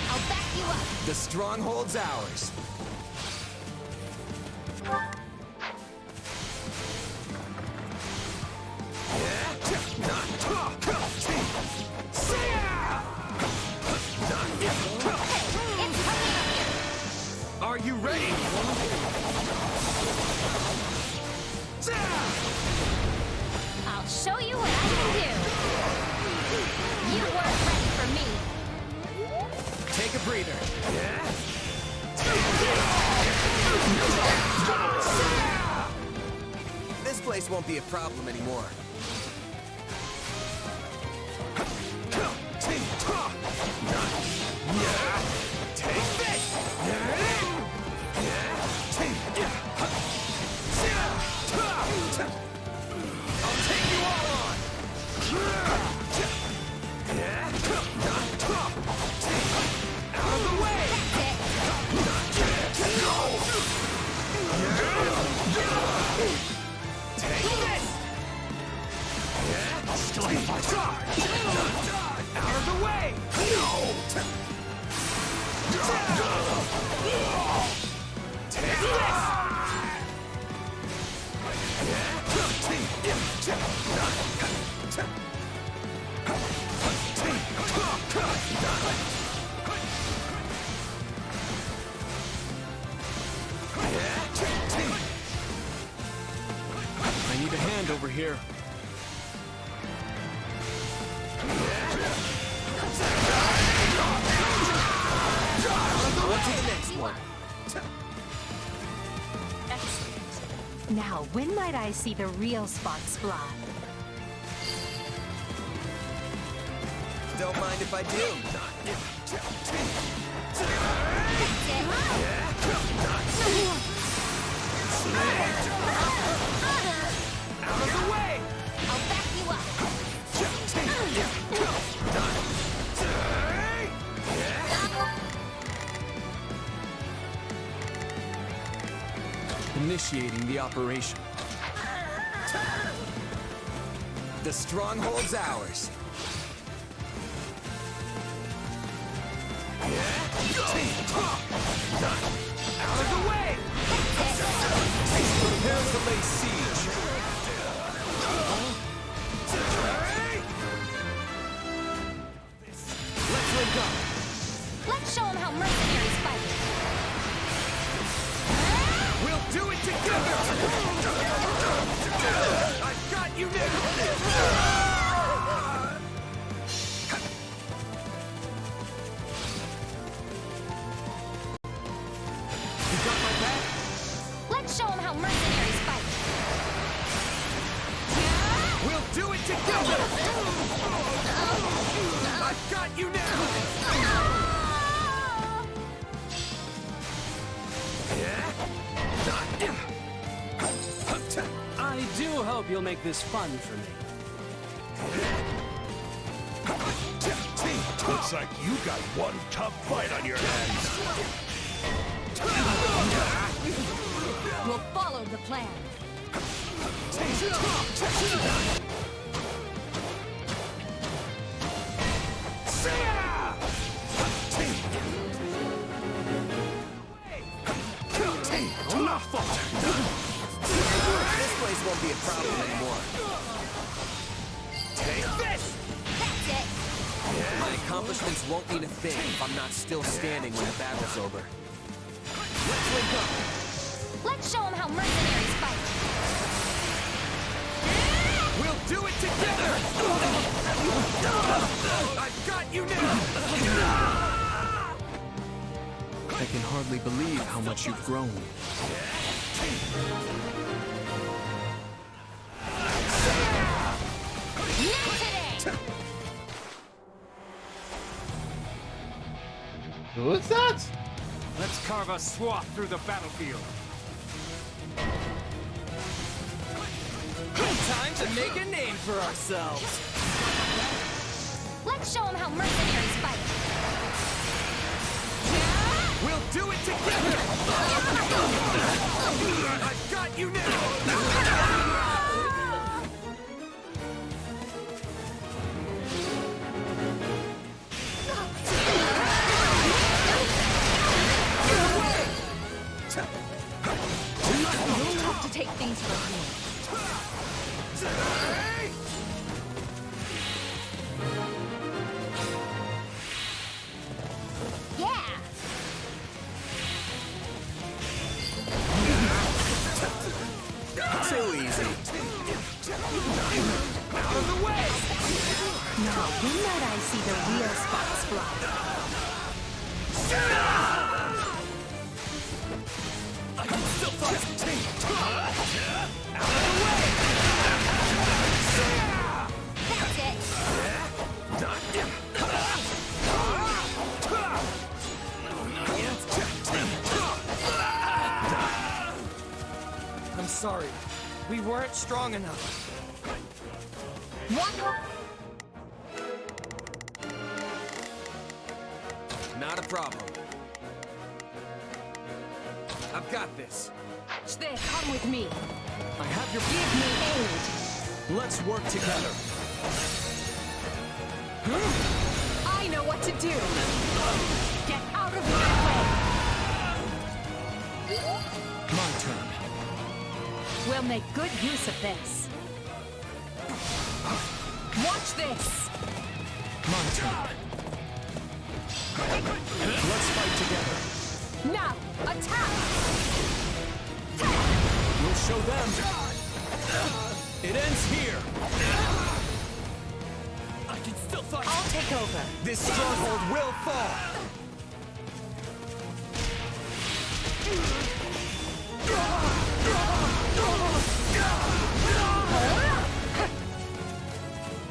S17: I'll back you up.
S9: The stronghold's ours. Are you ready?
S17: I'll show you what I can do. You weren't ready for me.
S9: Take a breather. This place won't be a problem anymore. Take this! I'll take you all on! Out of the way! Take this! Strike my charge! Out of the way! Take this!
S13: I need a hand over here.
S9: On to the next one.
S7: Excellent. Now, when might I see the real sparks fly?
S9: Don't mind if I do. Out of the way!
S17: I'll back you up.
S9: Initiating the operation. The stronghold's ours. Out of the way!
S13: Prepare to lay siege.
S9: Let's link up.
S17: Let's show them how mercenaries fight.
S9: We'll do it together! I've got you now! You got my back?
S17: Let's show them how mercenaries fight.
S9: We'll do it together! I've got you now!
S13: you'll make this fun for me.
S14: Looks like you got one tough fight on your hands.
S21: We'll follow the plan.
S9: This place won't be a problem anymore.
S14: Take this!
S21: That's it.
S9: My accomplishments won't mean a thing if I'm not still standing when the battle's over. Let's link up.
S17: Let's show them how mercenaries fight.
S9: We'll do it together! I've got you now! I can hardly believe how much you've grown.
S17: Not today!
S1: Who is that?
S5: Let's carve a swath through the battlefield.
S9: Time to make a name for ourselves!
S17: Let's show them how mercenaries fight.
S9: We'll do it together! I've got you now!
S21: You'll have to take things from me.
S17: Yeah!
S9: Too easy. Out of the way!
S21: Now, when might I see the real sparks fly?
S9: I can still fight! Out of the way!
S17: That's it!
S9: I'm sorry. We weren't strong enough.
S21: What?
S9: Not a problem. I've got this.
S21: Stay, come with me.
S9: I have your...
S21: Give me aid.
S9: Let's work together.
S21: I know what to do. Get out of my way.
S9: My turn.
S21: We'll make good use of this. Watch this.
S9: My turn. Let's fight together.
S21: Now, attack!
S9: We'll show them. It ends here. I can still fight.
S21: I'll take over.
S9: This stronghold will fall.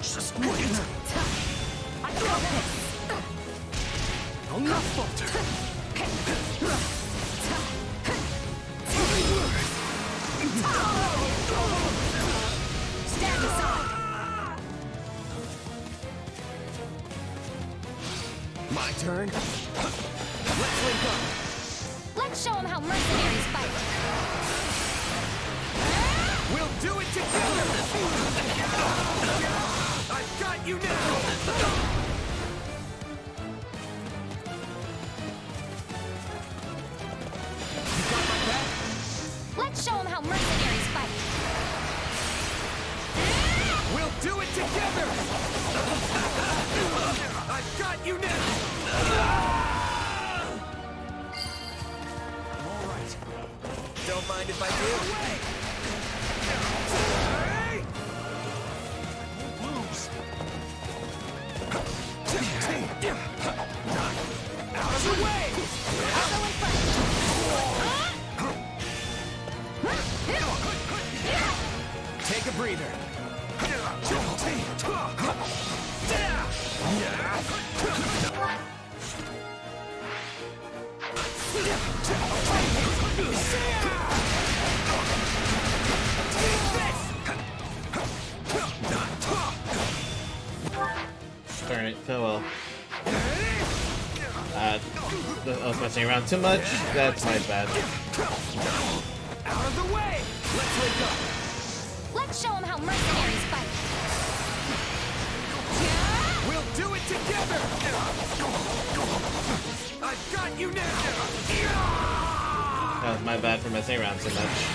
S9: Just wait.
S21: I got this.
S9: I'll not falter.
S21: Stand aside.
S9: My turn. Let's link up.
S17: Let's show them how mercenaries fight.
S9: We'll do it together. I've got you now. You got my back?
S17: Let's show them how mercenaries fight.
S9: We'll do it together! I've got you now! I'm all right. Don't mind if I do. Lose. Out of the way!
S17: I'll go in front.
S9: Take a breather.
S1: Darn it. Oh well. I was messing around too much. That's my bad.
S9: Out of the way! Let's wake up!
S17: Let's show them how mercenaries fight.
S9: We'll do it together! I've got you now!
S1: That was my bad for messing around so much.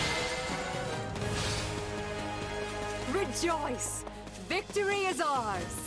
S11: Rejoice! Victory is ours!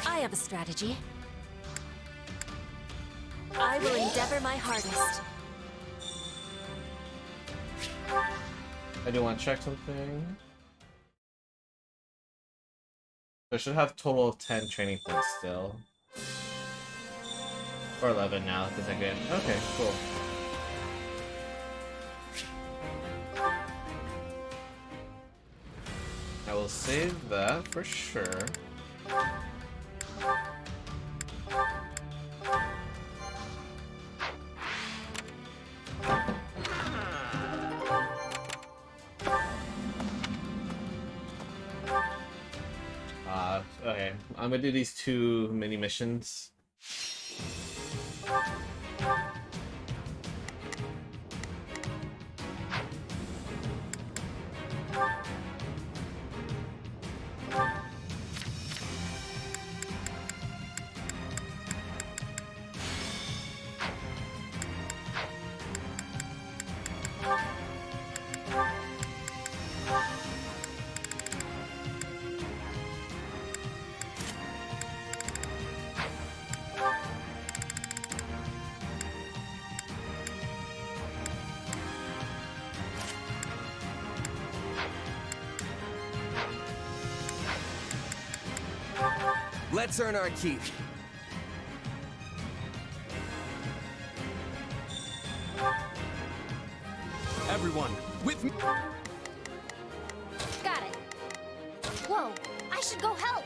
S23: I have a strategy. I will endeavor my hardest.
S1: I do want to check something. I should have total of 10 training points still. Or 11 now, because I get. Okay, cool. I will save that for sure. Okay, I'm gonna do these 2 mini missions.
S9: Let's earn our keep. Everyone, with me.
S17: Got it. Whoa, I should go help.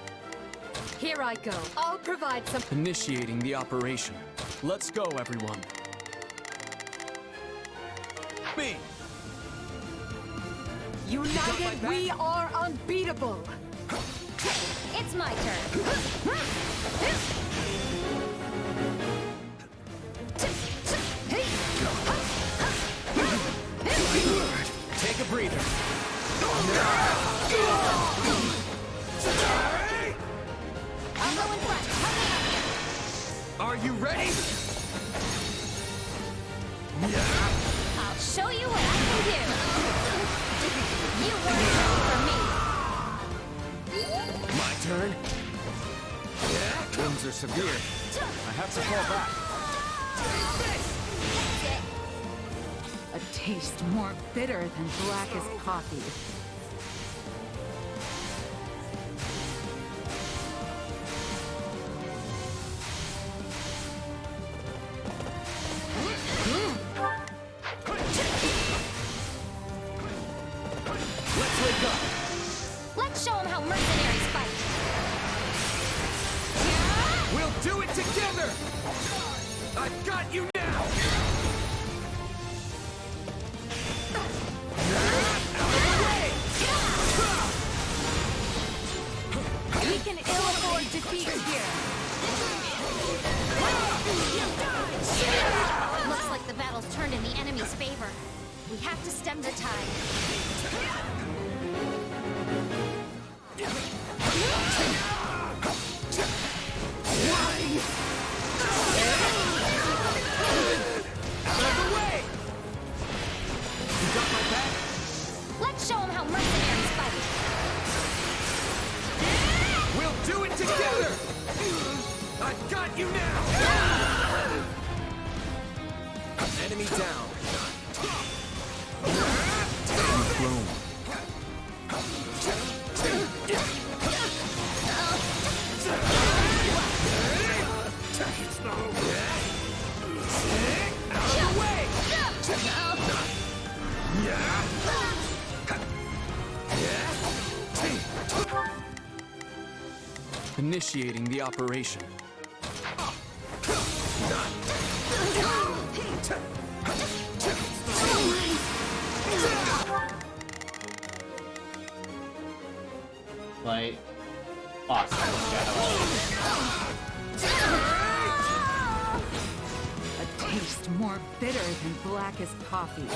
S11: Here I go. I'll provide some.
S9: Initiating the operation. Let's go, everyone. Me.
S11: United, we are unbeatable.
S17: It's my turn.
S9: Take a breather.
S17: I'll go in front.
S9: Are you ready?
S17: I'll show you what I can do. You weren't ready for me.
S9: My turn. Wounds are severe. I have to fall back.
S11: A taste more bitter than blackest coffee.
S9: Let's wake up.
S17: Let's show them how mercenaries fight.
S9: We'll do it together. I've got you now.
S11: We can ill afford defeat here.
S17: Looks like the battle's turned in the enemy's favor. We have to stem the tide. Let's show them how mercenaries fight.
S9: We'll do it together. I've got you now. Enemy down.
S6: Thrown.
S14: It's not over.
S9: Out of the way!
S6: Initiating the operation.
S1: Like, awesome.
S11: A taste more bitter than black as coffee.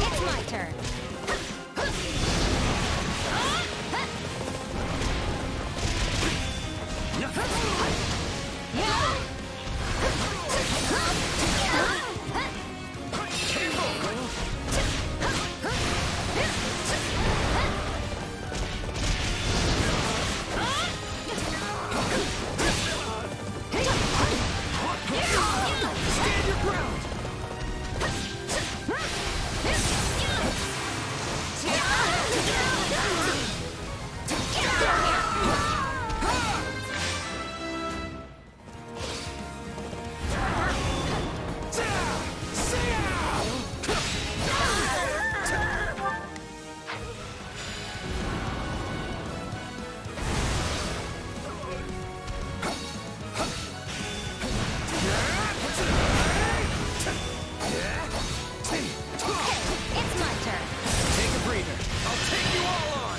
S17: It's my turn.
S9: Stand your ground!
S17: It's my turn.
S9: Take a breather. I'll take you all on!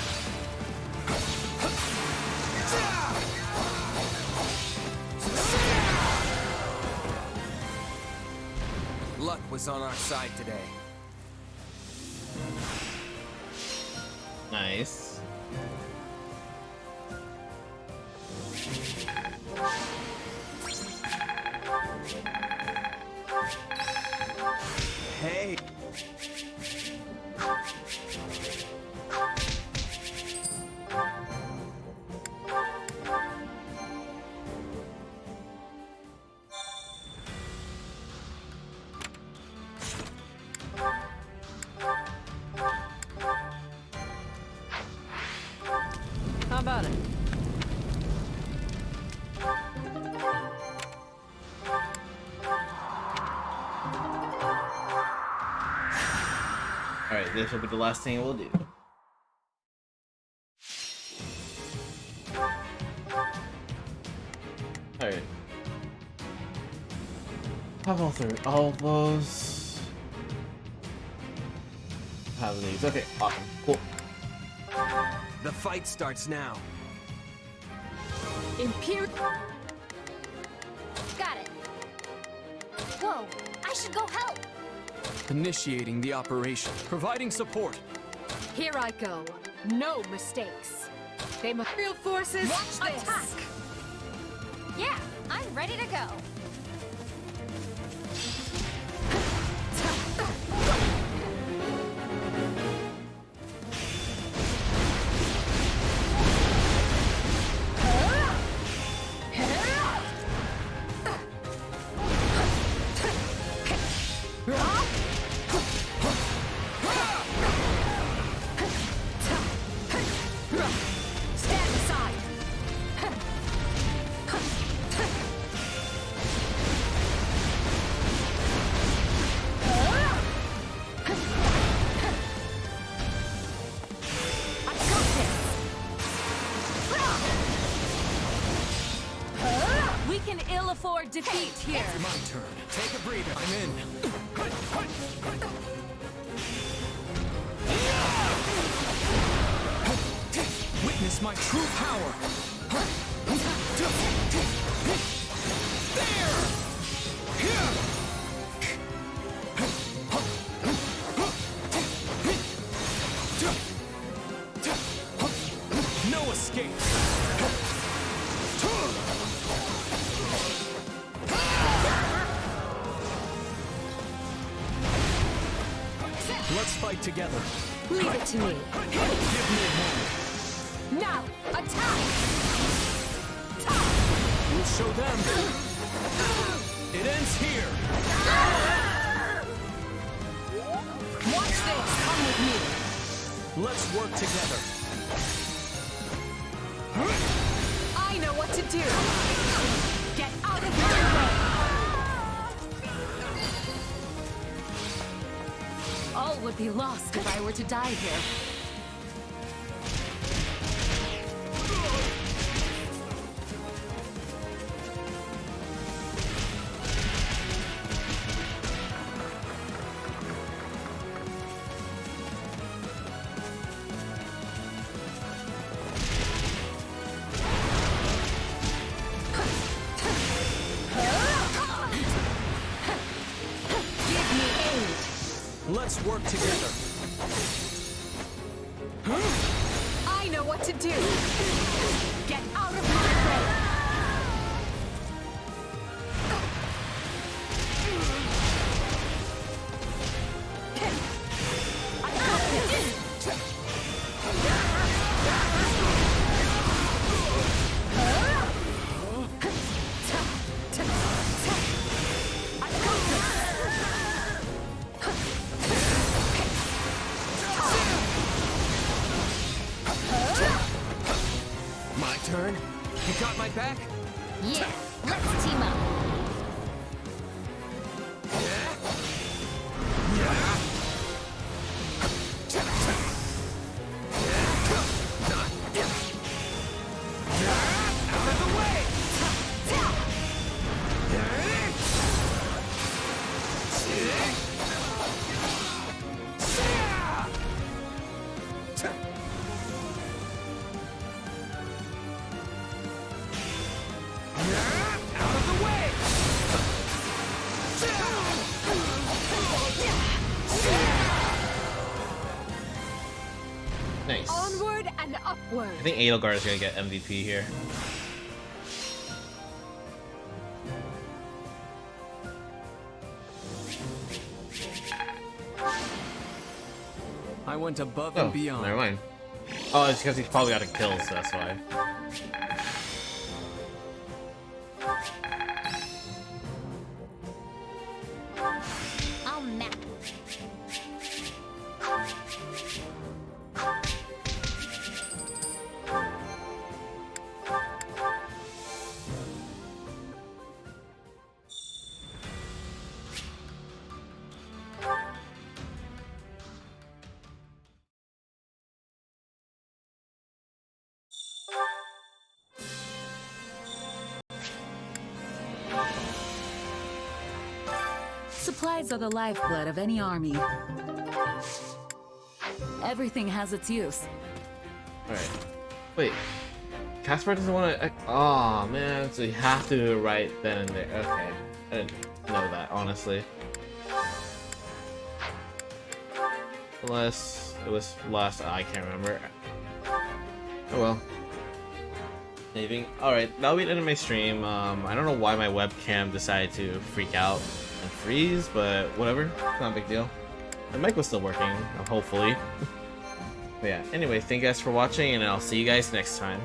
S9: Luck was on our side today.
S1: Nice.
S9: Hey!
S11: How about it?
S1: Alright, this will be the last thing we'll do. Alright. Have all through all of those. Have these. Okay, awesome. Cool.
S9: The fight starts now.
S11: Imperial.
S17: Got it. Whoa, I should go help.
S6: Initiating the operation.
S9: Providing support.
S11: Here I go. No mistakes. They material forces.
S17: Watch this.
S11: Attack.
S17: Yeah, I'm ready to go.
S11: Stand aside. can ill afford defeat here.
S22: It's my turn. Take a breather. I'm in. Witness my true power. There! No escape. Let's fight together.
S11: Leave it to me.
S22: Give me a moment.
S11: Now, attack!
S22: We'll show them. It ends here.
S11: Watch this. Come with me.
S22: Let's work together.
S11: I know what to do. Get out of my way. All would be lost if I were to die here.
S22: Let's work together.
S11: I know what to do. Get out of my way. I got this.
S22: My turn. You got my back?
S17: Yeah, let's team up.
S22: Out of the way! Out of the way!
S1: Nice.
S11: Onward and upward.
S1: I think Edelgard is gonna get MVP here.
S22: I went above
S1: Oh,
S22: and beyond.
S1: never mind. Oh, it's because he's probably got a kill, so that's why.
S17: I'll map.
S3: Supplies are the lifeblood of any army. Everything has its use.
S1: Alright. Wait. Caspar doesn't want to... Oh, man. So you have to do it right then and there. Okay. I didn't know that, honestly. Unless it was last... I can't remember. Oh well. Maybe. Alright, that'll be the end of my stream. I don't know why my webcam decided to freak out and freeze, but whatever. It's not a big deal. The mic was still working, hopefully. But yeah, anyway, thank you guys for watching, and I'll see you guys next time.